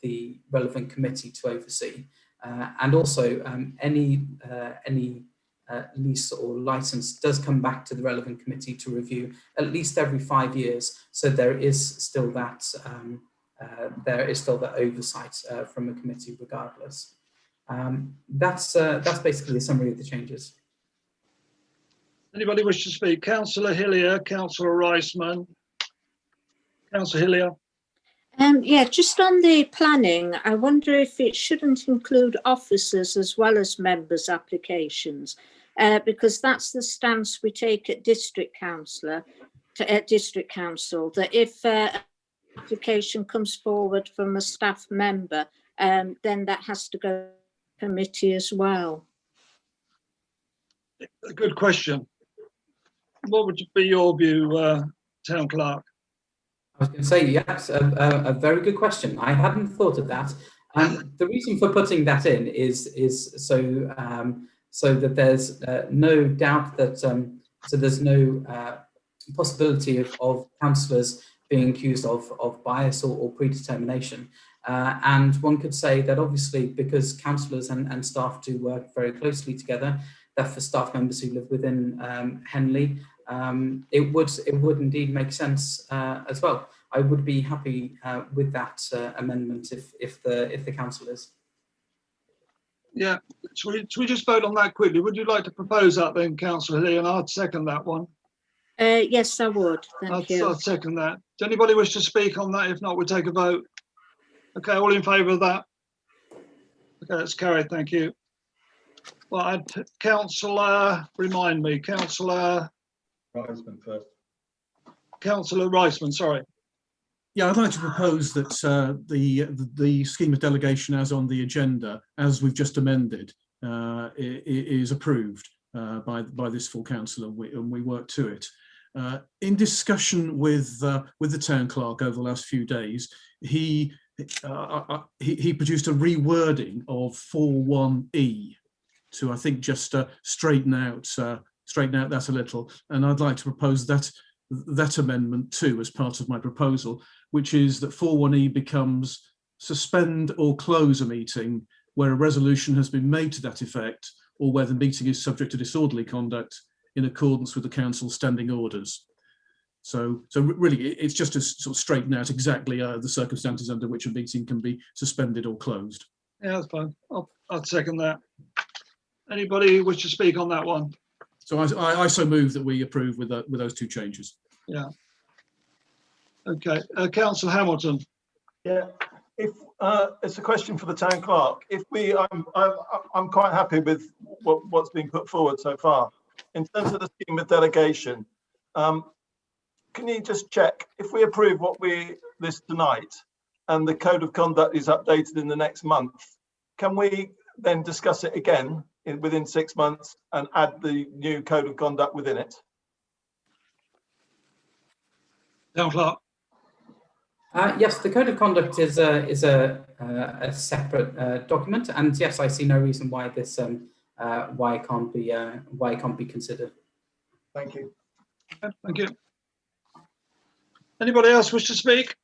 the relevant committee to oversee. And also any lease or license does come back to the relevant committee to review at least every 5 years. So there is still that oversight from a committee regardless. That's basically a summary of the changes. Anybody wish to speak? Councillor Hillier, Councillor Reisman. Councillor Hillier. Yeah, just on the planning, I wonder if it shouldn't include officers as well as members' applications, because that's the stance we take at district council, that if an application comes forward from a staff member, then that has to go to committee as well. A good question. What would be your view, Town Clerk? I was going to say, yes, a very good question. I hadn't thought of that. The reason for putting that in is so that there's no doubt that, so there's no possibility of councillors being accused of bias or predetermination. And one could say that obviously because councillors and staff do work very closely together, that for staff members who live within Henley, it would indeed make sense as well. I would be happy with that amendment if the council is. Yeah, should we just vote on that quickly? Would you like to propose that then, Councillor Lee? And I'd second that one. Yes, I would. Thank you. I'd second that. Does anybody wish to speak on that? If not, we'll take a vote. Okay, all in favour of that? Okay, that's carried. Thank you. Well, Councillor, remind me, Councillor Reisman first. Councillor Reisman, sorry. Yeah, I'd like to propose that the scheme of delegation as on the agenda, as we've just amended, is approved by this full council, and we work to it. In discussion with the town clerk over the last few days, he produced a rewording of 41E to, I think, just straighten out that a little, and I'd like to propose that amendment too as part of my proposal, which is that 41E becomes suspend or close a meeting where a resolution has been made to that effect, or where the meeting is subject to disorderly conduct in accordance with the council's standing orders. So really, it's just to sort of straighten out exactly the circumstances under which a meeting can be suspended or closed. Yeah, that's fine. I'll second that. Anybody wish to speak on that one? So I so move that we approve with those two changes. Yeah. Okay, Councillor Hamilton. Yeah, if it's a question for the town clerk. If I'm quite happy with what's been put forward so far. In terms of the scheme of delegation, can you just check if we approve what we list tonight and the code of conduct is updated in the next month, can we then discuss it again within 6 months and add the new code of conduct within it? Town clerk. Yes, the code of conduct is a separate document, and yes, I see no reason why this why it can't be considered. Thank you. Thank you. Anybody else wish to speak?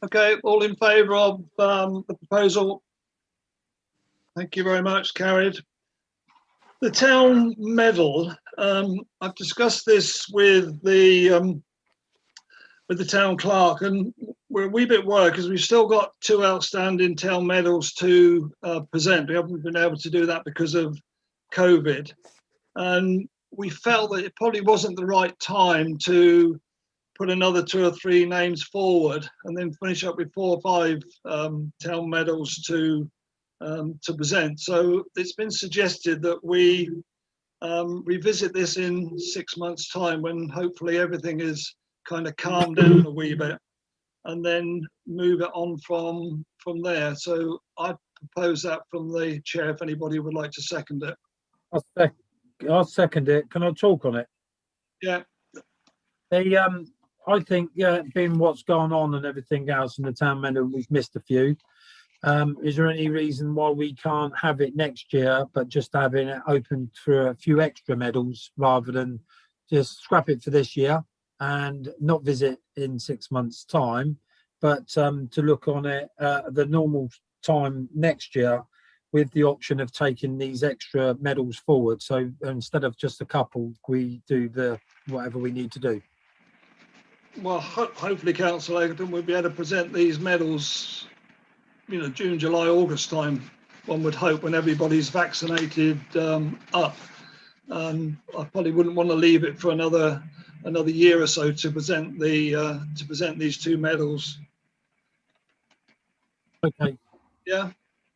Okay, all in favour of the proposal? Thank you very much. Carried. The town medal. I've discussed this with the town clerk, and we're a wee bit worried because we've still got 2 outstanding town medals to present. We haven't been able to do that because of COVID, and we felt that it probably wasn't the right time to put another 2 or 3 names forward and then finish up with 4 or 5 town medals to present. So it's been suggested that we revisit this in 6 months' time, when hopefully everything is kind of calmed down a wee bit. and then move it on from there. So I propose that from the chair, if anybody would like to second it. I'll second it. Can I talk on it? Yeah. I think, being what's gone on and everything else in the town meadow, we've missed a few. Is there any reason why we can't have it next year, but just having it open for a few extra medals rather than just scrap it for this year and not visit in 6 months' time, but to look on it the normal time next year with the option of taking these extra medals forward. So instead of just a couple, we do the whatever we need to do. Well, hopefully, Councillor Egerton will be able to present these medals, you know, June, July, August time, one would hope, when everybody's vaccinated up. I probably wouldn't want to leave it for another year or so to present these two medals. Okay. Yeah.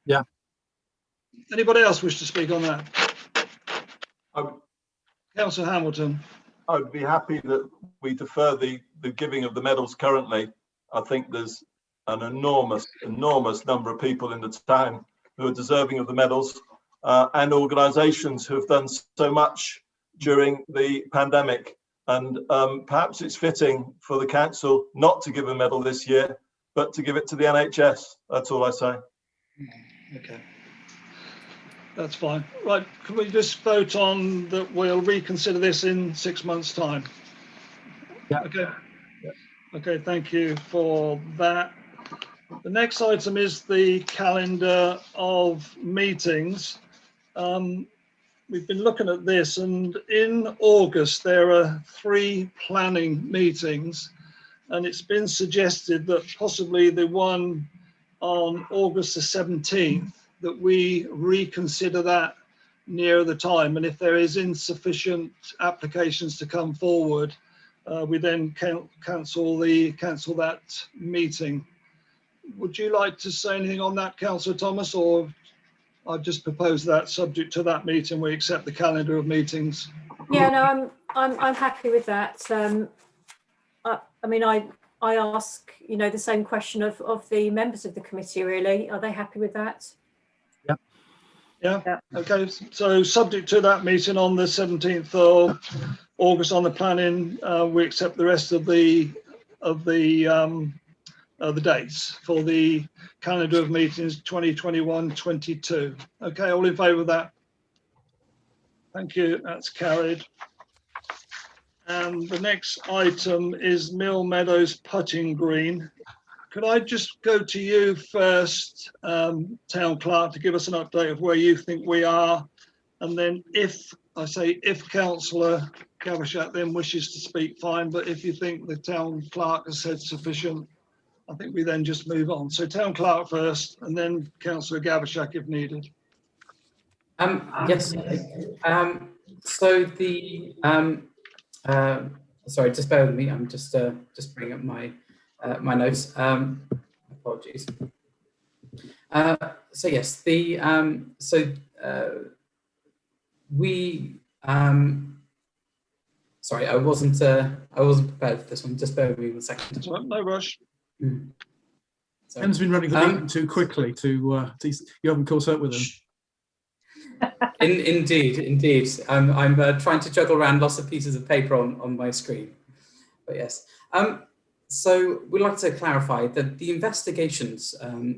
Yeah. Anybody else wish to speak on that? Councillor Hamilton. I would be happy that we defer the giving of the medals currently. I think there's an enormous number of people in the town who are deserving of the medals, and organisations who have done so much during the pandemic. And perhaps it's fitting for the council not to give a medal this year, but to give it to the NHS. That's all I say. Okay. That's fine. Right, can we just vote on that we'll reconsider this in 6 months' time? Yeah. Okay. Okay, thank you for that. The next item is the calendar of meetings. We've been looking at this, and in August there are 3 planning meetings, and it's been suggested that possibly the one on August the 17th, that we reconsider that near the time, and if there is insufficient applications to come forward, we then cancel that meeting. Would you like to say anything on that, Councillor Thomas, or I've just proposed that subject to that meeting, we accept the calendar of meetings? Yeah, no, I'm happy with that. I mean, I ask, you know, the same question of the members of the committee, really. Are they happy with that? Yeah. Okay. So subject to that meeting on the 17th of August on the planning, we accept the rest of the dates for the calendar of meetings 2021-22. Okay. All in favour of that? Thank you. That's carried. And the next item is Mill Meadows Putting Green. Could I just go to you first, Town Clerk, to give us an update of where you think we are, and then if Councillor Gaveshat then wishes to speak, fine, but if you think the Town Clerk has said sufficient, I think we then just move on. So Town Clerk first, and then Councillor Gaveshat if needed. Yes. So the sorry, just bear with me. I'm just bringing up my my notes. Apologies. So yes, the we sorry, I wasn't prepared for this one. Just bear with me 1 second. No rush. Ken's been running the meeting too quickly to you haven't caught up with him. Indeed. I'm trying to juggle around lots of pieces of paper on my screen. But yes. So we'd like to clarify that the investigations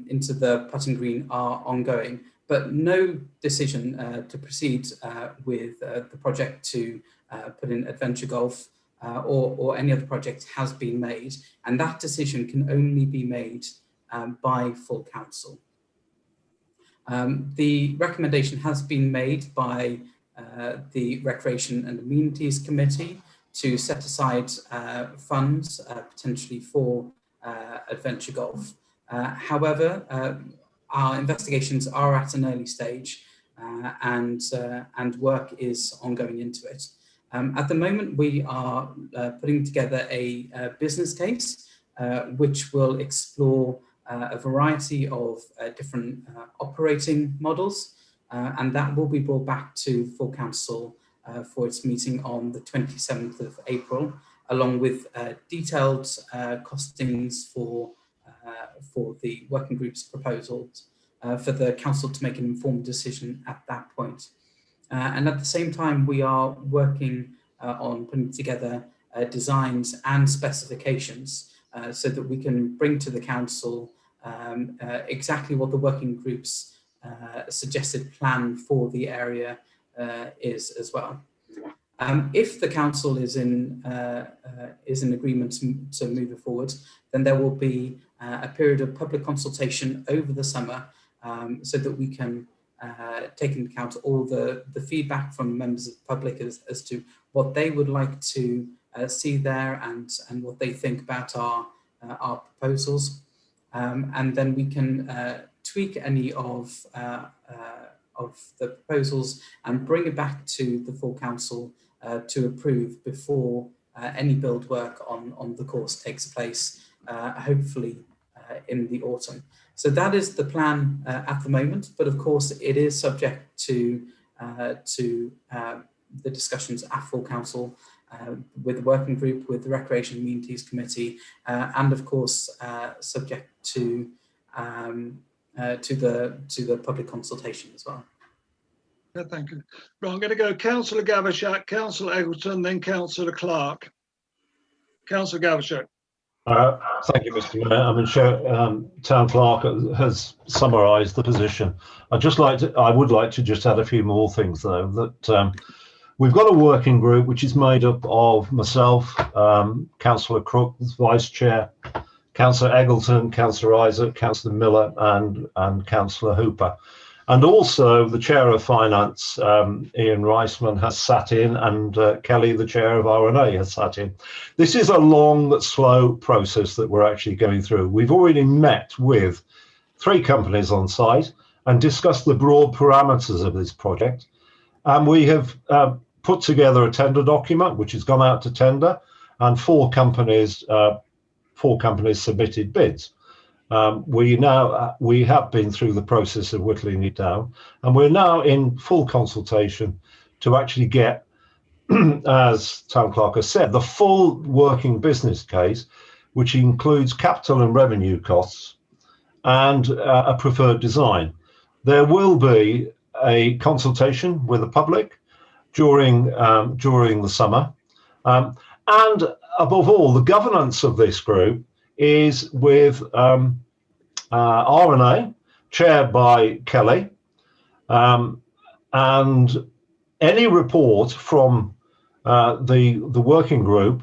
into the Putting Green are ongoing, but no decision to proceed with the project to put in Adventure Golf or any other project has been made, and that decision can only be made by full council. The recommendation has been made by the Recreation and Amenities Committee to set aside funds potentially for Adventure Golf. However, our investigations are at an early stage and work is ongoing into it. At the moment, we are putting together a business case which will explore a variety of different operating models, and that will be brought back to full council for its meeting on the 27th of April, along with detailed costings for the working group's proposals for the council to make an informed decision at that point. And at the same time, we are working on putting together designs and specifications so that we can bring to the council exactly what the working group's suggested plan for the area is as well. If the council is in agreement to move it forward, then there will be a period of public consultation over the summer so that we can take into account all the feedback from members of the public as to what they would like to see there and what they think about our proposals. And then we can tweak any of the proposals and bring it back to the full council to approve before any build work on the course takes place, hopefully in the autumn. So that is the plan at the moment, but of course it is subject to the discussions at full council with the working group, with the Recreation and Communities Committee, and of course subject to the public consultation as well. Yeah, thank you. Right, I'm going to go Councillor Gavishak, Councillor Eggleton, then Councillor Clark. Councillor Gavishak. Thank you, Mr. Mayor. I mean, Town Clerk has summarised the position. I would like to just add a few more things, though. That we've got a working group which is made up of myself, Councillor Crook, Vice Chair, Councillor Eggleton, Councillor Isaac, Councillor Miller, and Councillor Hooper. And also the Chair of Finance, Ian Reisman, has sat in, and Kelly, the Chair of R&A, has sat in. This is a long, slow process that we're actually going through. We've already met with 3 companies on site and discussed the broad parameters of this project. And we have put together a tender document, which has gone out to tender, and 4 companies submitted bids. We have been through the process of whittling it down, and we're now in full consultation to actually get, as Town Clerk has said, the full working business case, which includes capital and revenue costs and a preferred design. There will be a consultation with the public during the summer, and above all, the governance of this group is with R&A, chaired by Kelly, and any report from the working group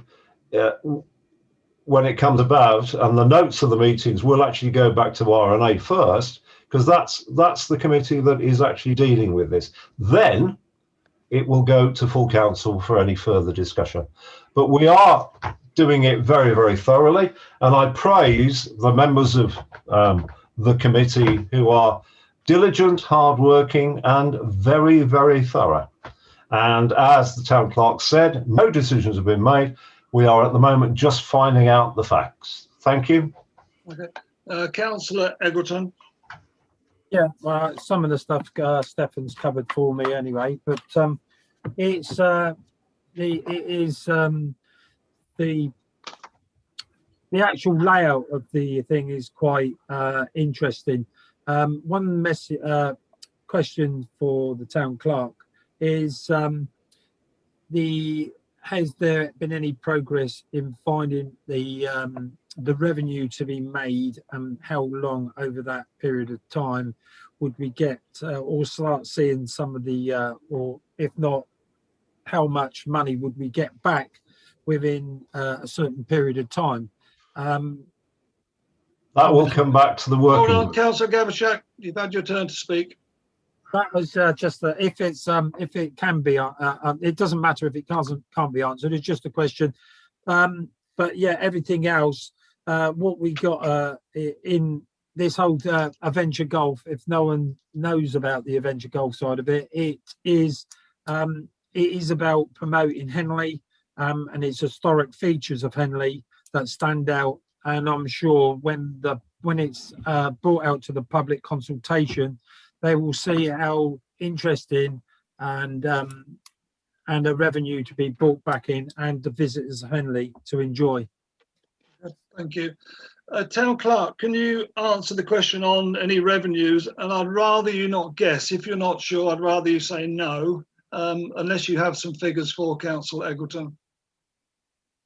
when it comes about, and the notes of the meetings will actually go back to R&A first, because that's the committee that is actually dealing with this. Then it will go to full council for any further discussion. But we are doing it very, very thoroughly, and I praise the members of the committee who are diligent, hardworking, and very, very thorough. And as the Town Clerk said, no decisions have been made. We are at the moment just finding out the facts. Thank you. Okay. Councillor Eggleton. Yeah, well, some of the stuff Stefan's covered for me anyway, but it is the actual layout of the thing is quite interesting. One question for the Town Clerk is has there been any progress in finding the revenue to be made, and how long over that period of time would we get or start seeing some of the or if not, how much money would we get back within a certain period of time? That will come back to the working Hold on, group. Councillor Gavishak, you've had your turn to speak. That was just that if it can be, it doesn't matter if it can't be answered. It's just a question. But yeah, everything else, what we got in this whole Adventure Golf, if no one knows about the Adventure Golf side of it, it is about promoting Henley and its historic features of Henley that stand out. And I'm sure when it's brought out to the public consultation, they will see how interesting and and a revenue to be brought back in and the visitors of Henley to enjoy. Thank you. Town Clerk, can you answer the question on any revenues? And I'd rather you not guess. If you're not sure, I'd rather you say no, unless you have some figures for Councillor Eggleton.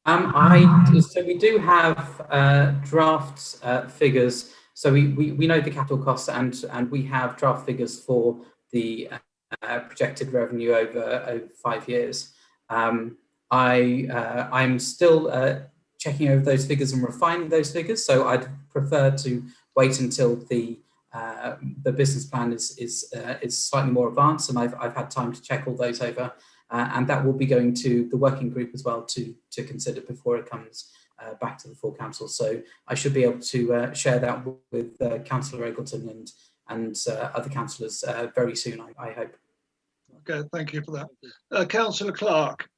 So we do have draft figures. So we know the capital costs, and we have draft figures for the projected revenue over 5 years. I'm still checking over those figures and refining those figures. So I'd prefer to wait until the business plan is slightly more advanced, and I've had time to check all those over, and that will be going to the working group as well to consider before it comes back to the full council. So I should be able to share that with Councillor Eggleton and other councillors very soon, I hope. Okay, thank you for that. Councillor Clark,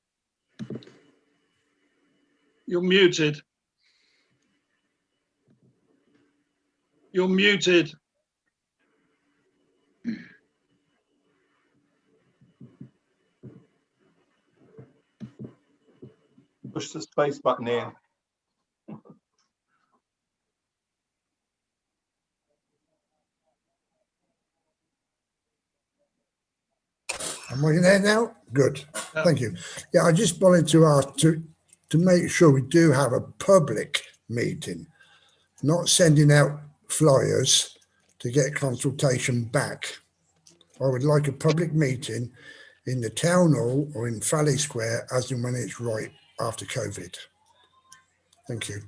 you're muted. You're muted. Push the space button in. Am I there now? Good. Thank you. Yeah, I just wanted to ask to make sure we do have a public meeting, not sending out flyers to get consultation back. I would like a public meeting in the town hall or in Valley Square as and when it's right after COVID. Thank you.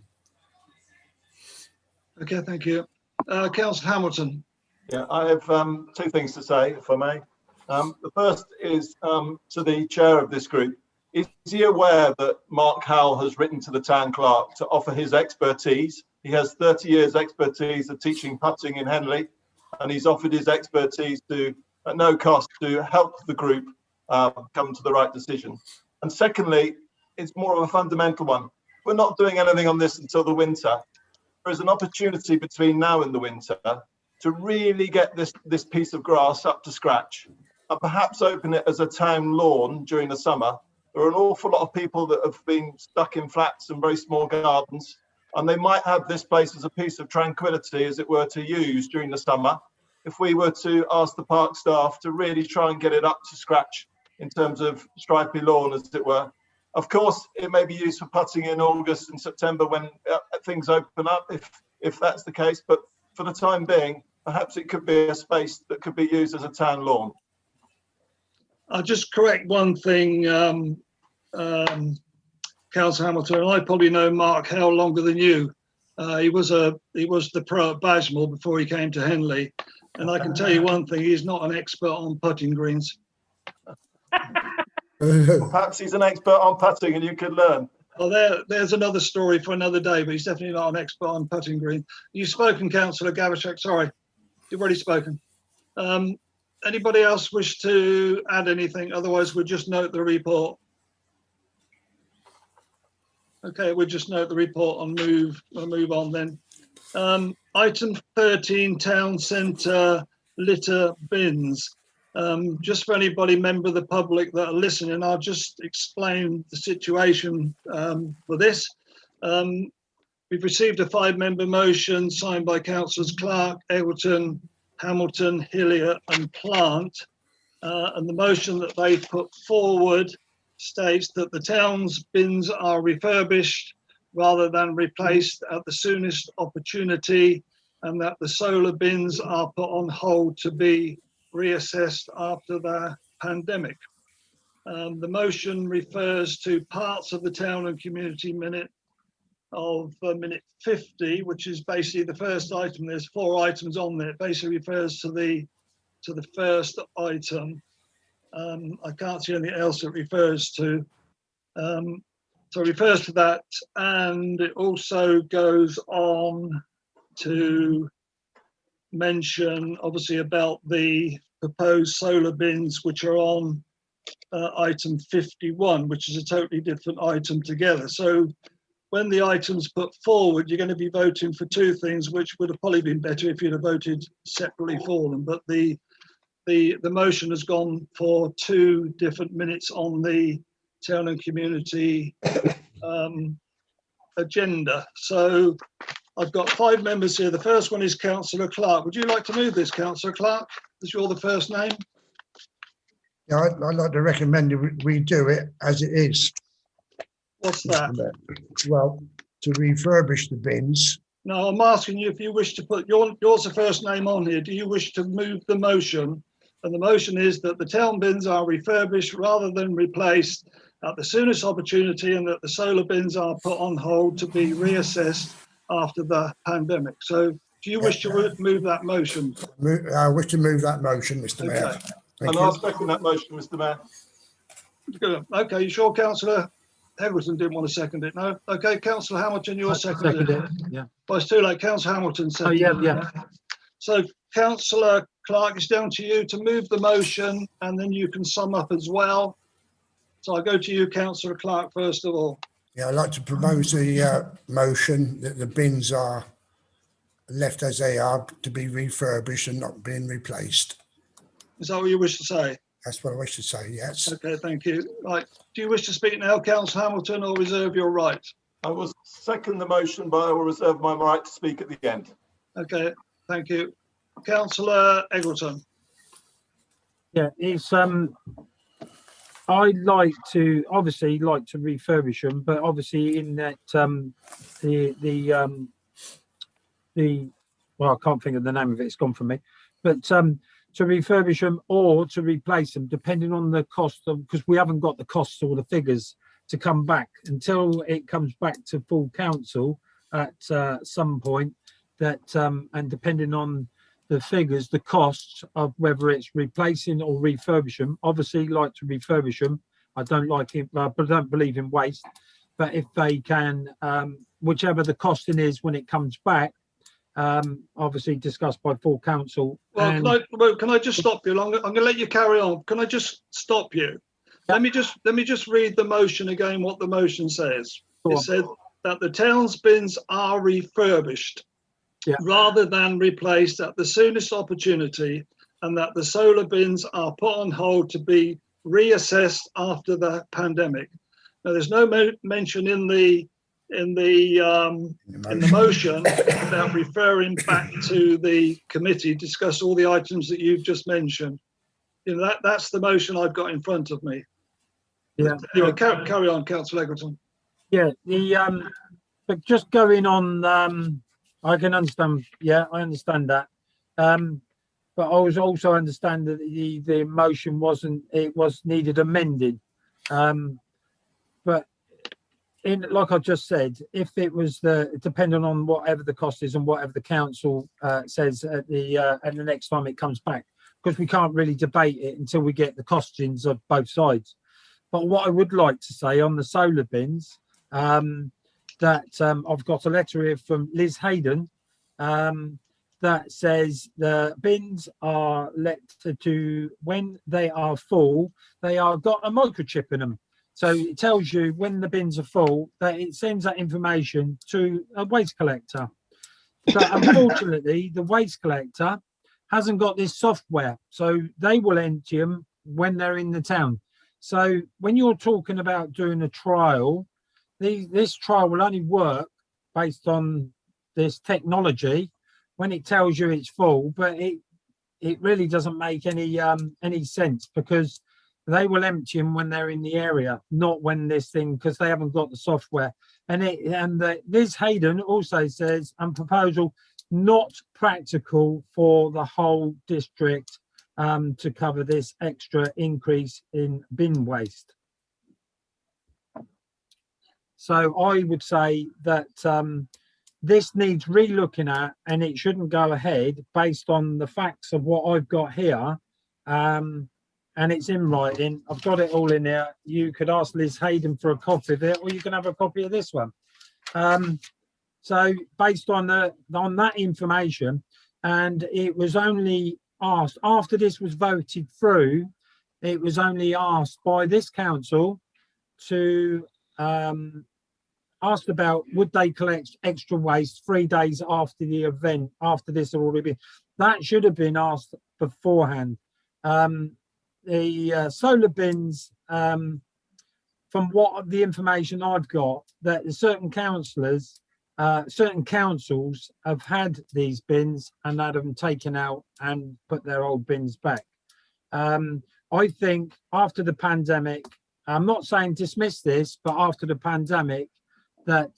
Okay, thank you. Councillor Hamilton. Yeah, I have 2 things to say, if I may. The first is to the chair of this group. Is he aware that Mark Howell has written to the town clerk to offer his expertise? He has 30 years expertise of teaching putting in Henley, and he's offered his expertise at no cost to help the group come to the right decision. And secondly, it's more of a fundamental one. We're not doing anything on this until the winter. There is an opportunity between now and the winter to really get this piece of grass up to scratch, and perhaps open it as a town lawn during the summer. There are an awful lot of people that have been stuck in flats and very small gardens, and they might have this place as a piece of tranquility, as it were, to use during the summer. If we were to ask the park staff to really try and get it up to scratch in terms of stripy lawn, as it were. Of course, it may be used for putting in August and September when things open up, if that's the case. But for the time being, perhaps it could be a space that could be used as a town lawn. I'll just correct one thing, Councillor Hamilton. I probably know Mark Howell longer than you. He was the pro at Badgemore before he came to Henley, and I can tell you one thing: he's not an expert on putting greens. Well, perhaps he's an expert on putting, and you could learn. Well, there's another story for another day, but he's definitely not an expert on putting green. You've spoken, Councillor Gavashek. Sorry, you've already spoken. Anybody else wish to add anything? Otherwise, we'll just note the report. Okay, we'll just note the report and move on then. Item 13, town centre litter bins. Just for anybody, member of the public that are listening, I'll just explain the situation for this. We've received a 5-member motion signed by Councillors Clark, Eggleton, Hamilton, Hillier and Plant. And the motion that they've put forward states that the town's bins are refurbished rather than replaced at the soonest opportunity, and that the solar bins are put on hold to be reassessed after the pandemic. The motion refers to parts of the town and community minute of minute 50, which is basically the first item. There's 4 items on there. It basically refers to the first item. I can't see anything else it refers to. So it refers to that, and it also goes on to mention obviously about the proposed solar bins, which are on item 51, which is a totally different item together. So when the item's put forward, you're going to be voting for 2 things, which would have probably been better if you'd have voted separately for them. But the the motion has gone for 2 different minutes on the town and community agenda. So I've got 5 members here. The first one is Councillor Clark. Would you like to move this, Councillor Clark, as you're the first name? Yeah, I'd like to recommend we do it as it is. What's that? Well, to refurbish the bins. No, I'm asking you if you wish to put, yours the first name on here. Do you wish to move the motion? And the motion is that the town bins are refurbished rather than replaced at the soonest opportunity, and that the solar bins are put on hold to be reassessed after the pandemic. So do you wish to move that motion? I wish to move that motion, Mr. Mayor. Okay. And I'll second that motion, Mr. Mayor. Good. Okay, you sure, Councillor Egerton didn't want to second it? No. Okay, Councillor Hamilton, you're seconded it. Yeah. Well, it's too late. Councillor Hamilton seconded Oh, yeah. So, Councillor Clark, it's down to you to move the motion, and then you can sum up as well. So I'll go to you, Councillor Clark, first of all. Yeah, I'd like to propose the motion that the bins are left as they are, to be refurbished and not being replaced. Is that what you wish to say? That's what I wish to say, yes. Okay, thank you. Right. Do you wish to speak now, Councillor Hamilton, or reserve your right? I will second the motion, but I will reserve my right to speak at the end. Okay, thank you. Councillor Egerton. Yeah, it's I like to refurbish them, but obviously in that well, I can't think of the name of it, it's gone from me, but to refurbish them or to replace them, depending on the cost of, because we haven't got the costs or the figures to come back until it comes back to full council at some point, that and depending on the figures, the costs of whether it's replacing or refurbish them. Obviously like to refurbish them. I don't like it, but I don't believe in waste. But if they can, whichever the costing is when it comes back, obviously discussed by full council. Well, can I just stop you? I'm going to let you carry on. Can I just stop you? Yeah. Let me just read the motion again. What the motion says. It said that the town's bins are refurbished, rather than replaced at the soonest opportunity, and that the solar bins are put on hold to be reassessed after the pandemic. Now, there's no mention in the motion about referring back to the committee to discuss all the items that you've just mentioned. You know, that's the motion I've got in front of me. Yeah. Anyway, carry on, Councillor Egerton. Yeah, but just going on, I can understand. Yeah, I understand that. But I was also understand that the motion was needed amended. But like I just said, if it was depending on whatever the cost is and whatever the council says at the next time it comes back, because we can't really debate it until we get the costings of both sides. But what I would like to say on the solar bins, that I've got a letter here from Liz Hayden that says the bins are let to, when they are full, they are got a microchip in them. So it tells you when the bins are full, that it sends that information to a waste collector. But unfortunately, the waste collector hasn't got this software, so they will empty them when they're in the town. So when you're talking about doing a trial, this trial will only work based on this technology when it tells you it's full, but it really doesn't make any sense, because they will empty them when they're in the area, not when this thing, because they haven't got the software. And Liz Hayden also says, proposal not practical for the whole district to cover this extra increase in bin waste. So I would say that this needs re-looking at, and it shouldn't go ahead based on the facts of what I've got here. And it's in writing. I've got it all in there. You could ask Liz Hayden for a copy of it, or you can have a copy of this one. So based on that information, and it was only asked after this was voted through, it was only asked by this council to asked about would they collect extra waste 3 days after the event, after this had already been. That should have been asked beforehand. The solar bins, from what the information I've got, that certain councillors, certain councils have had these bins and had them taken out and put their old bins back. I think after the pandemic, I'm not saying dismiss this, but after the pandemic, that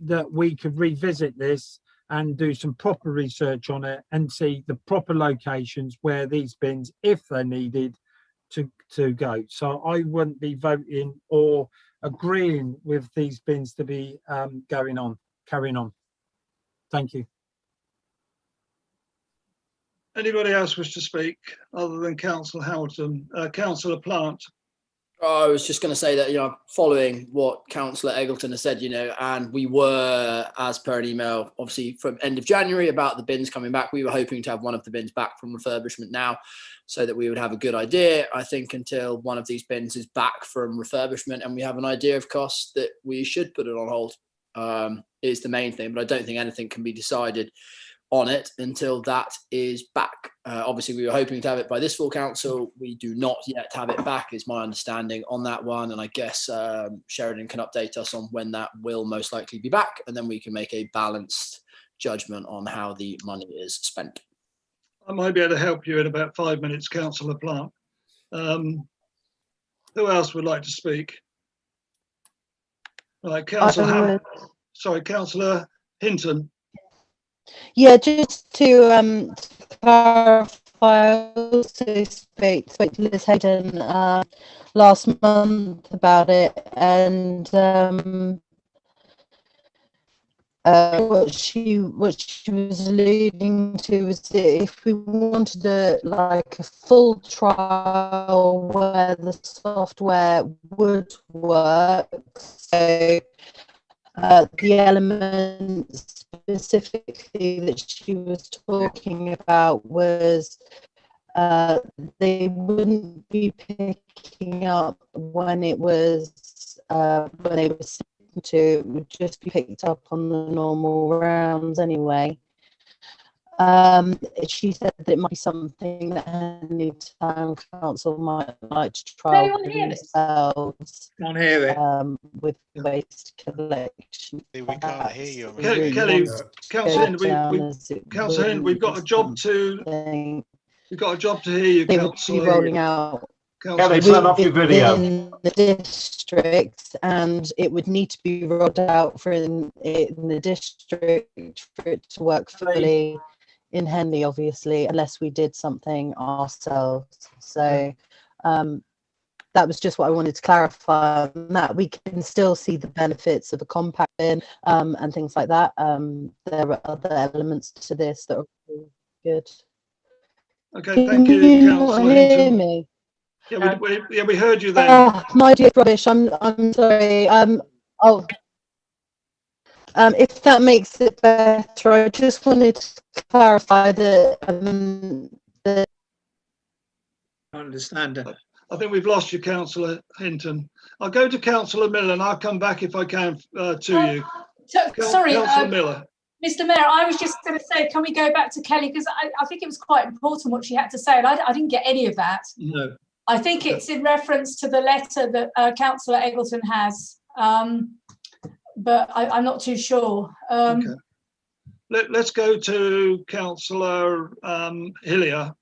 that we could revisit this and do some proper research on it and see the proper locations where these bins, if they're needed, to go. So I wouldn't be voting or agreeing with these bins to be carrying on. Thank you. Anybody else wish to speak other than Councillor Hamilton? Councillor Plant. I was just going to say that, you know, following what Councillor Eggleton has said, you know, and we were, as per an email, obviously from end of January about the bins coming back, we were hoping to have one of the bins back from refurbishment now so that we would have a good idea. I think until one of these bins is back from refurbishment and we have an idea of costs, that we should put it on hold is the main thing. But I don't think anything can be decided on it until that is back. Obviously, we were hoping to have it by this full council. We do not yet have it back, is my understanding on that one. And I guess Sheridan can update us on when that will most likely be back, and then we can make a balanced judgment on how the money is spent. I might be able to help you in about 5 minutes, Councillor Plant. Who else would like to speak? Right, Councillor Councillor Hinton. Yeah, just to clarify, I also spoke to Liz Hayden last month about it, and what she was alluding to was that if we wanted a full trial where the software would work, so the elements specifically that she was talking about was they wouldn't be picking up when it was when they were sent to, it would just be picked up on the normal rounds anyway. She said that it might be something that Henley Town Council might like to try themselves. Can't hear it. With waste collection. We can't hear you. Kelly, Councillor Hind, we've got a job to. We've got a job to hear you, Councillor. Rolling out. Kelly, turn off your video. In the district, and it would need to be rolled out for in the district for it to work fully in Henley, obviously, unless we did something ourselves. So that was just what I wanted to clarify. That we can still see the benefits of a compact bin and things like that. There are other elements to this that are really good. Okay, thank you, Councillor hear me? Yeah, we heard you then. My dear rubbish. I'm sorry. If that makes it better, I just wanted to clarify that. I understand it. I think we've lost you, Councillor Hinton. I'll go to Councillor Miller, and I'll come back if I can to you. Sorry, Councillor Miller. Mr. Mayor, I was just going to say, can we go back to Kelly? Because I think it was quite important what she had to say, and I didn't get any of that. No. I think it's in reference to the letter that Councillor Eggleton has, but I'm not too sure. Okay. Let's go to Councillor Hillier.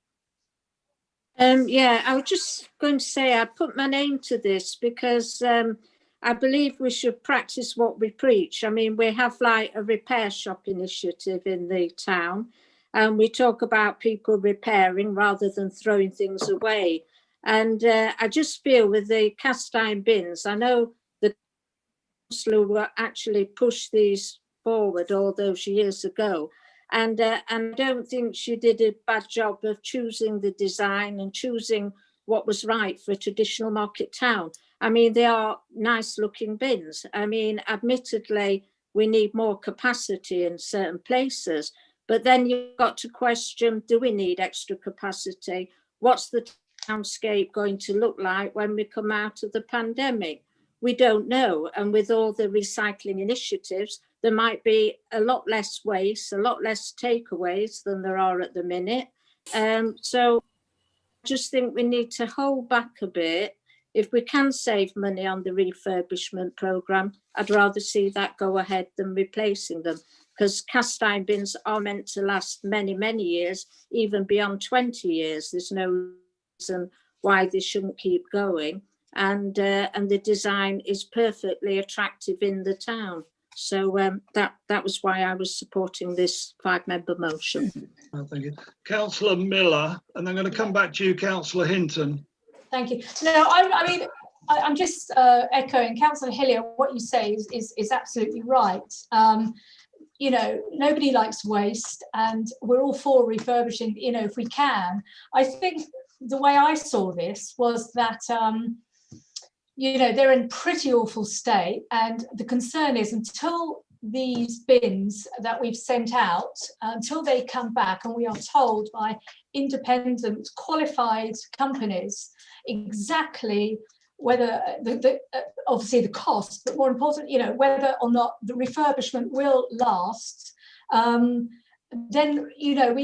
Yeah, I was just going to say I put my name to this because I believe we should practice what we preach. I mean, we have like a repair shop initiative in the town, and we talk about people repairing rather than throwing things away. And I just feel with the cast iron bins, I know the councillor will actually push these forward all those years ago. And I don't think she did a bad job of choosing the design and choosing what was right for a traditional market town. I mean, they are nice looking bins. I mean, admittedly, we need more capacity in certain places, but then you've got to question, do we need extra capacity? What's the townscape going to look like when we come out of the pandemic? We don't know. And with all the recycling initiatives, there might be a lot less waste, a lot less takeaways than there are at the minute. So just think we need to hold back a bit. If we can save money on the refurbishment programme, I'd rather see that go ahead than replacing them, because cast iron bins are meant to last many, many years, even beyond 20 years. There's no reason why they shouldn't keep going. And the design is perfectly attractive in the town. So that was why I was supporting this 5-member motion. Oh, thank you. Councillor Miller, and I'm going to come back to you, Councillor Hinton. Thank you. No, I mean, I'm just echoing Councillor Hillier. What you say is absolutely right. You know, nobody likes waste, and we're all for refurbishing, you know, if we can. I think the way I saw this was that, you know, they're in pretty awful state, and the concern is until these bins that we've sent out, until they come back and we are told by independent qualified companies exactly whether obviously the cost, but more important, you know, whether or not the refurbishment will last, then, you know,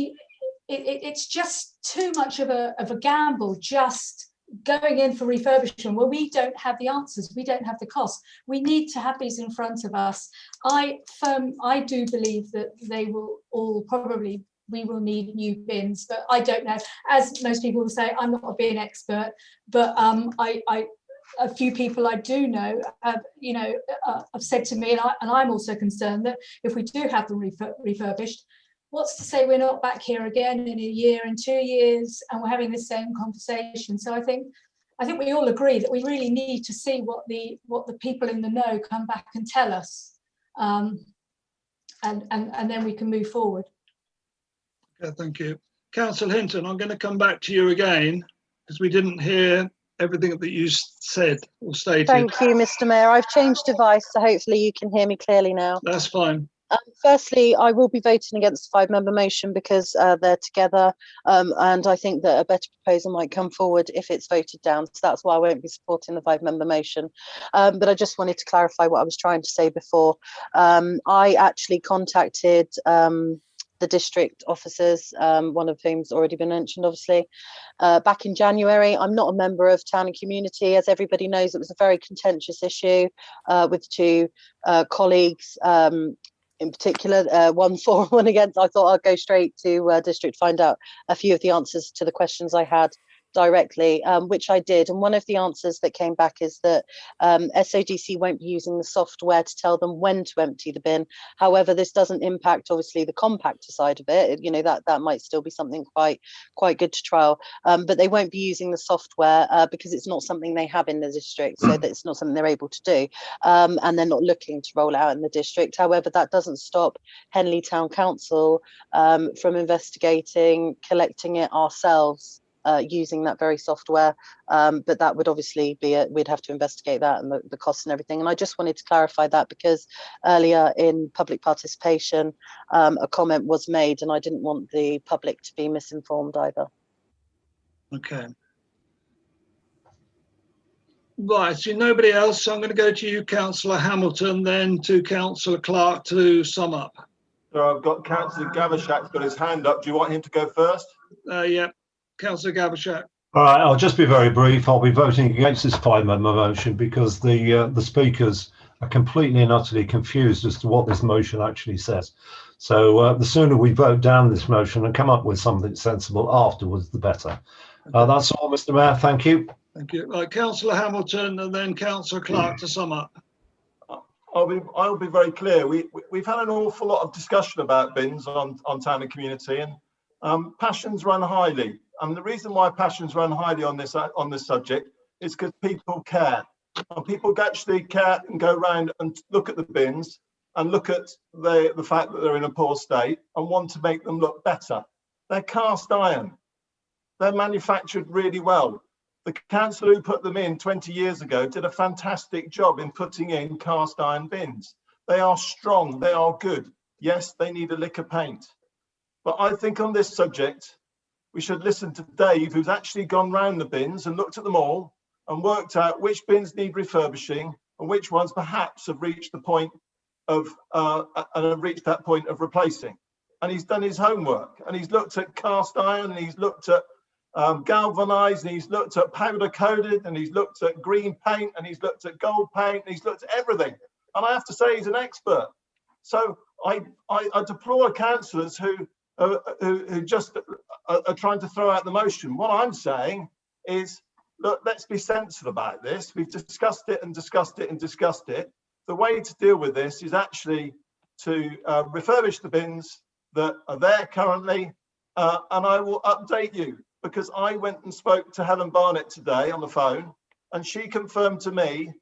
it's just too much of a gamble just going in for refurbishment where we don't have the answers, we don't have the cost. We need to have these in front of us. I do believe that they will all probably, we will need new bins, but I don't know. As most people will say, I'm not a bin expert, but a few people I do know have, you know, have said to me, and I'm also concerned that if we do have them refurbished, what's to say we're not back here again in a year, in 2 years, and we're having the same conversation. So I think we all agree that we really need to see what the people in the know come back and tell us, and then we can move forward. Okay, thank you. Councillor Hinton, I'm going to come back to you again because we didn't hear everything that you said or stated. Thank you, Mr. Mayor. I've changed device, so hopefully you can hear me clearly now. That's fine. Firstly, I will be voting against the 5-member motion because they're together, and I think that a better proposal might come forward if it's voted down. So that's why I won't be supporting the 5-member motion. But I just wanted to clarify what I was trying to say before. I actually contacted the district officers, one of whom's already been mentioned, obviously, back in January. I'm not a member of Town and Community. As everybody knows, it was a very contentious issue with 2 colleagues, in particular, one for, one against. I thought I'd go straight to district, find out a few of the answers to the questions I had directly, which I did. And one of the answers that came back is that SODC won't be using the software to tell them when to empty the bin. However, this doesn't impact, obviously, the compactor side of it. You know, that might still be something quite good to trial. But they won't be using the software because it's not something they have in the district, so that it's not something they're able to do. And they're not looking to roll out in the district. However, that doesn't stop Henley Town Council from investigating, collecting it ourselves, using that very software, but that would obviously be we'd have to investigate that and the costs and everything. And I just wanted to clarify that because earlier in public participation, a comment was made, and I didn't want the public to be misinformed either. Okay. Right, so nobody else. So I'm going to go to you, Councillor Hamilton, then to Councillor Clark to sum up. So I've got Councillor Gavashak's got his hand up. Do you want him to go first? Yeah. Councillor Gavashak. All right, I'll just be very brief. I'll be voting against this 5-member motion because the speakers are completely and utterly confused as to what this motion actually says. So the sooner we vote down this motion and come up with something sensible afterwards, the better. That's all, Mr. Mayor. Thank you. Thank you. Councillor Hamilton and then Councillor Clark to sum up. I'll be very clear. We've had an awful lot of discussion about bins on Town and Community, and passions run highly. And the reason why passions run highly on this subject is because people care, and people actually care and go around and look at the bins and look at the fact that they're in a poor state and want to make them look better. They're cast iron. They're manufactured really well. The council who put them in 20 years ago did a fantastic job in putting in cast iron bins. They are strong. They are good. Yes, they need a lick of paint. But I think on this subject, we should listen to Dave, who's actually gone round the bins and looked at them all and worked out which bins need refurbishing and which ones perhaps have reached the point of replacing. And he's done his homework, and he's looked at cast iron, and he's looked at galvanized, and he's looked at powder coated, and he's looked at green paint, and he's looked at gold paint, and he's looked at everything. And I have to say he's an expert. So I deplore councillors who just are trying to throw out the motion. What I'm saying is, look, let's be sensible about this. We've discussed it and discussed it and discussed it. The way to deal with this is actually to refurbish the bins that are there currently, and I will update you, because I went and spoke to Helen Barnett today on the phone, and she confirmed to me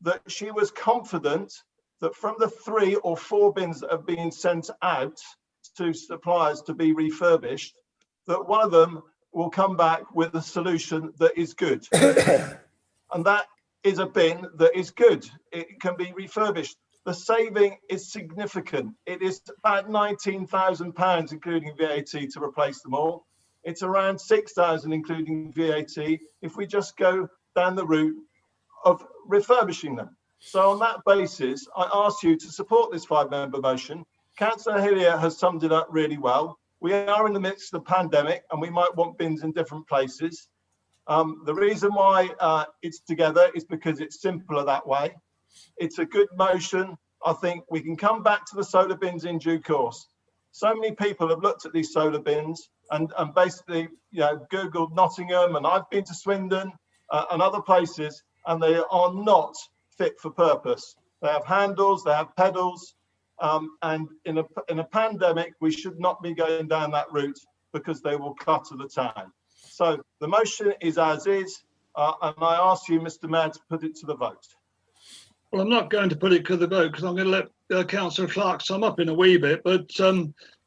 that she was confident that from the 3 or 4 bins that have been sent out to suppliers to be refurbished, that one of them will come back with a solution that is good. And that is a bin that is good. It can be refurbished. The saving is significant. It is about £19,000, including VAT, to replace them all. It's around 6,000, including VAT, if we just go down the route of refurbishing them. So on that basis, I ask you to support this 5-member motion. Councillor Hillier has summed it up really well. We are in the midst of a pandemic, and we might want bins in different places. The reason why it's together is because it's simpler that way. It's a good motion. I think we can come back to the solar bins in due course. So many people have looked at these solar bins and basically, Googled Nottingham, and I've been to Swindon and other places, and they are not fit for purpose. They have handles, they have pedals, and in a pandemic, we should not be going down that route, because they will clutter the town. So the motion is as is, and I ask you, Mr. Mayor, to put it to the vote. Well, I'm not going to put it to the vote, because I'm going to let Councillor Clark sum up in a wee bit. But,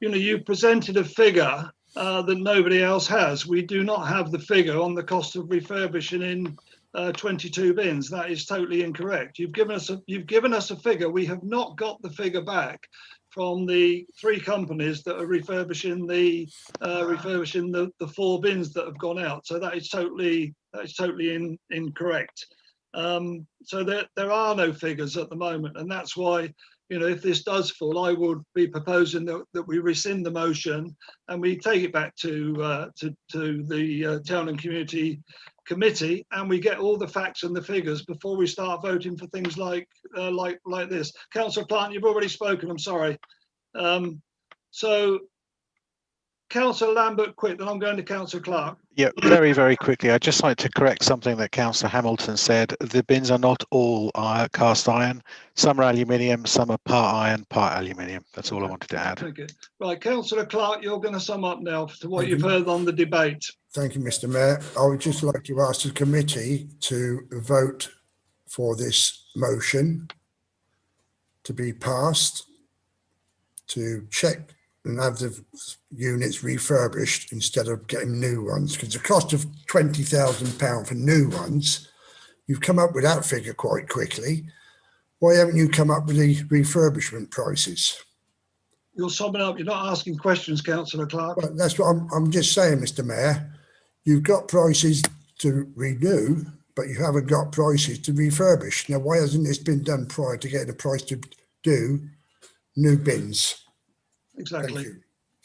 you presented a figure that nobody else has. We do not have the figure on the cost of refurbishing in 22 bins. That is totally incorrect. You've given us a figure. We have not got the figure back from the 3 companies that are refurbishing the 4 bins that have gone out. So that is totally incorrect. So there are no figures at the moment, and that's why, if this does fall, I would be proposing that we rescind the motion and we take it back to the Town and Community Committee, and we get all the facts and the figures before we start voting for things like this. Councillor Plant, you've already spoken. I'm sorry. So Councillor Lambert, quick, then I'm going to Councillor Clark. Yeah, very, very quickly. I'd just like to correct something that Councillor Hamilton said. The bins are not all cast iron. Some are aluminium, some are part iron, part aluminium. That's all I wanted to add. Okay. Right, Councillor Clark, you're going to sum up now to what you've heard on the debate. Thank you, Mr. Mayor. I would just like to ask the committee to vote for this motion to be passed, to check and have the units refurbished instead of getting new ones, because the cost of £20,000 for new ones, you've come up with that figure quite quickly. Why haven't you come up with the refurbishment prices? You're summing up. You're not asking questions, Councillor Clark. Well, that's what I'm just saying, Mr. Mayor. You've got prices to renew, but you haven't got prices to refurbish. Now, why hasn't this been done prior to getting a price to do new bins? Exactly.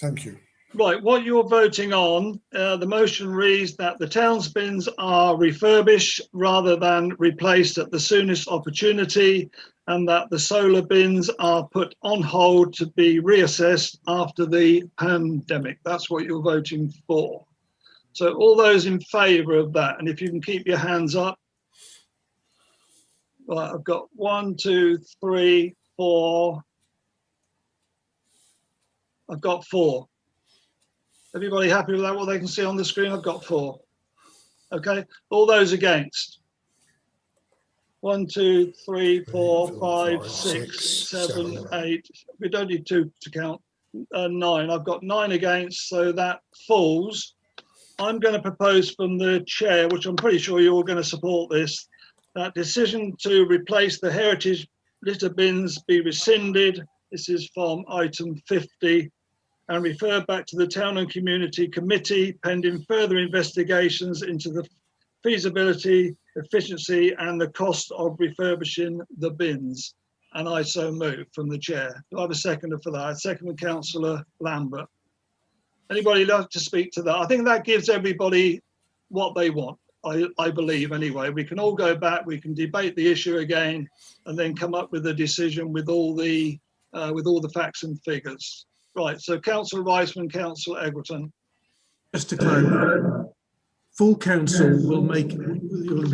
Thank you. Right, what you're voting on, the motion reads that the town's bins are refurbished rather than replaced at the soonest opportunity, and that the solar bins are put on hold to be reassessed after the pandemic. That's what you're voting for. So all those in favour of that, and if you can keep your hands up. Right, I've got 1, 2, 3, 4. I've got 4. Everybody happy with that? What they can see on the screen? I've got 4. Okay. All those against? 1, 2, 3, 4, 5, 6, 7, 8. We don't need 2 to count. 9. I've got 9 against, so that falls. I'm going to propose from the chair, which I'm pretty sure you're all going to support this, that decision to replace the heritage litter bins be rescinded. This is from item 50. And refer back to the Town and Community Committee pending further investigations into the feasibility, efficiency and the cost of refurbishing the bins. And I so move from the chair. Do I have a seconder for that? I second Councillor Lambert. Anybody like to speak to that? I think that gives everybody what they want. I believe anyway. We can all go back, we can debate the issue again, and then come up with a decision with all the facts and figures. Right, so Councillor Riceman, Councillor Eggleton. Just to clarify, full council will be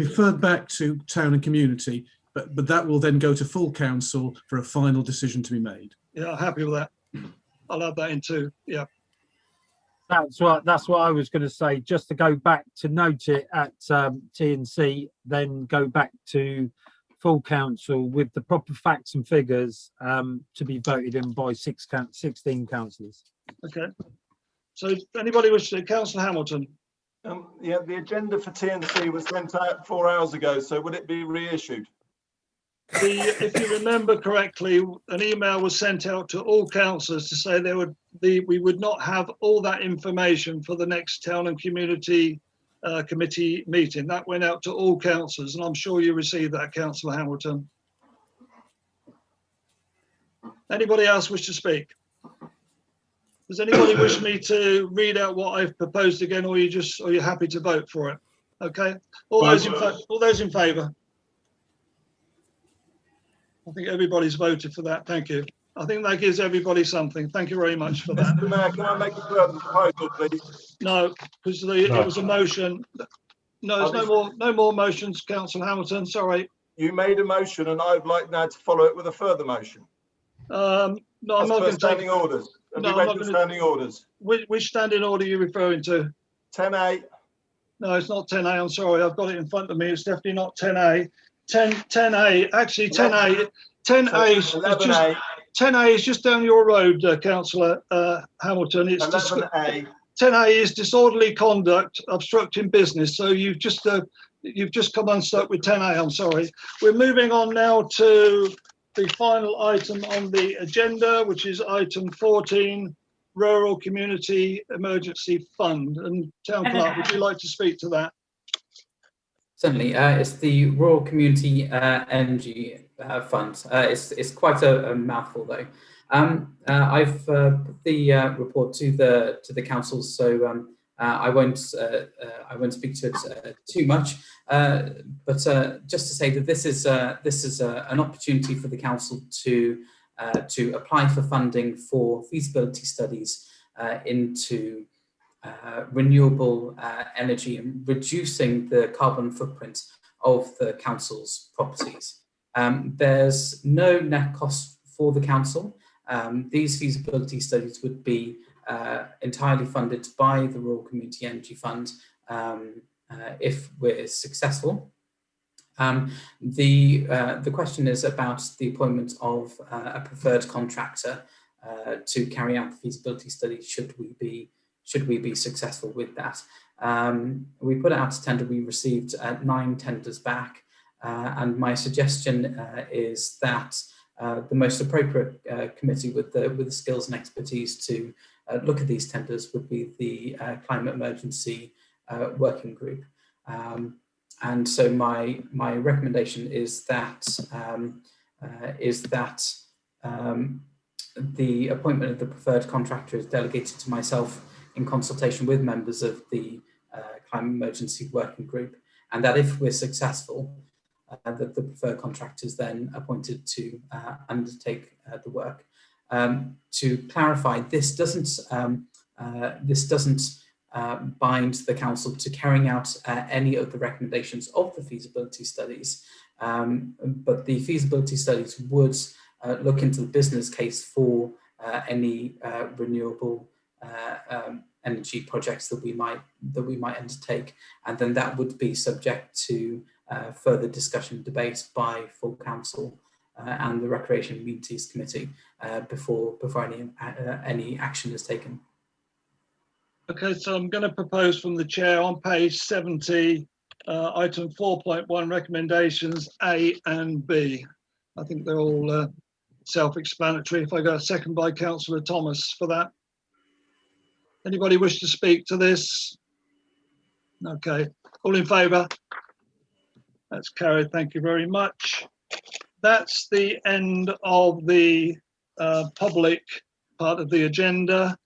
referred back to town and community, but that will then go to full council for a final decision to be made. Yeah, happy with that. I'll add that in too. Yeah. That's right. That's what I was going to say. Just to go back to note it at T&C, then go back to full council with the proper facts and figures to be voted in by 16 councillors. Okay. So anybody wish to, Councillor Hamilton? Yeah, the agenda for T&C was sent out 4 hours ago, so would it be reissued? If you remember correctly, an email was sent out to all councillors to say we would not have all that information for the next town and community committee meeting. That went out to all councillors, and I'm sure you received that, Councillor Hamilton. Anybody else wish to speak? Does anybody wish me to read out what I've proposed again, or are you happy to vote for it? Okay. All those in favour? I think everybody's voted for that. Thank you. I think that gives everybody something. Thank you very much for that. Mr. Mayor, can I make a further proposal, please? No, because it was a motion. No, there's no more motions, Councillor Hamilton. Sorry. You made a motion, and I'd like now to follow it with a further motion. No, I'm not going to standing orders. No, I'm not going to. Standing orders. Which standing order are you referring to? 10A. No, it's not 10A. I'm sorry. I've got it in front of me. It's definitely not 10A. 10A. Actually, 10A. 10A is just down your road, Councillor Hamilton. It's 11A. 10A is disorderly conduct, obstructing business. So you've just come unstuck with 10A. I'm sorry. We're moving on now to the final item on the agenda, which is item 14, Rural Community Emergency Fund. And Town Clerk, would you like to speak to that? Certainly, it's the Rural Community Energy Fund. It's quite a mouthful, though. I've put the report to the council, so I won't speak to it too much. But just to say that this is an opportunity for the council to apply for funding for feasibility studies into renewable energy and reducing the carbon footprint of the council's properties. There's no net cost for the council. These feasibility studies would be entirely funded by the Rural Community Energy Fund if we're successful. The question is about the appointment of a preferred contractor to carry out the feasibility study should we be successful with that. We put it out to tender, we received 9 tenders back, and my suggestion is that the most appropriate committee with the skills and expertise to look at these tenders would be the Climate Emergency Working Group. And so my recommendation is that the appointment of the preferred contractor is delegated to myself in consultation with members of the Climate Emergency Working Group, and that if we're successful, that the preferred contractor is then appointed to undertake the work. To clarify, this doesn't bind the council to carrying out any of the recommendations of the feasibility studies, but the feasibility studies would look into the business case for any renewable energy projects that we might undertake, and then that would be subject to further discussion, debate by full council and the Recreation and Communities Committee before any action is taken. Okay, so I'm going to propose from the chair on page 70, item 4.1, recommendations A and B. I think they're all self-explanatory. If I go a second by Councillor Thomas for that. Anybody wish to speak to this? Okay, all in favour? That's carried, thank you very much. That's the end of the public part of the agenda.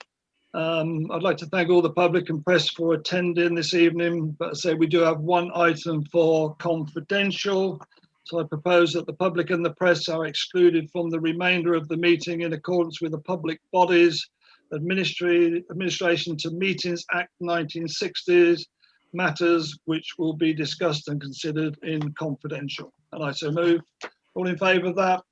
I'd like to thank all the public and press for attending this evening, but I say we do have one item for confidential. So I propose that the public and the press are excluded from the remainder of the meeting in accordance with the Public Bodies Administration to Meetings Act 1960s matters which will be discussed and considered in confidential. And I so move. All in favour of that?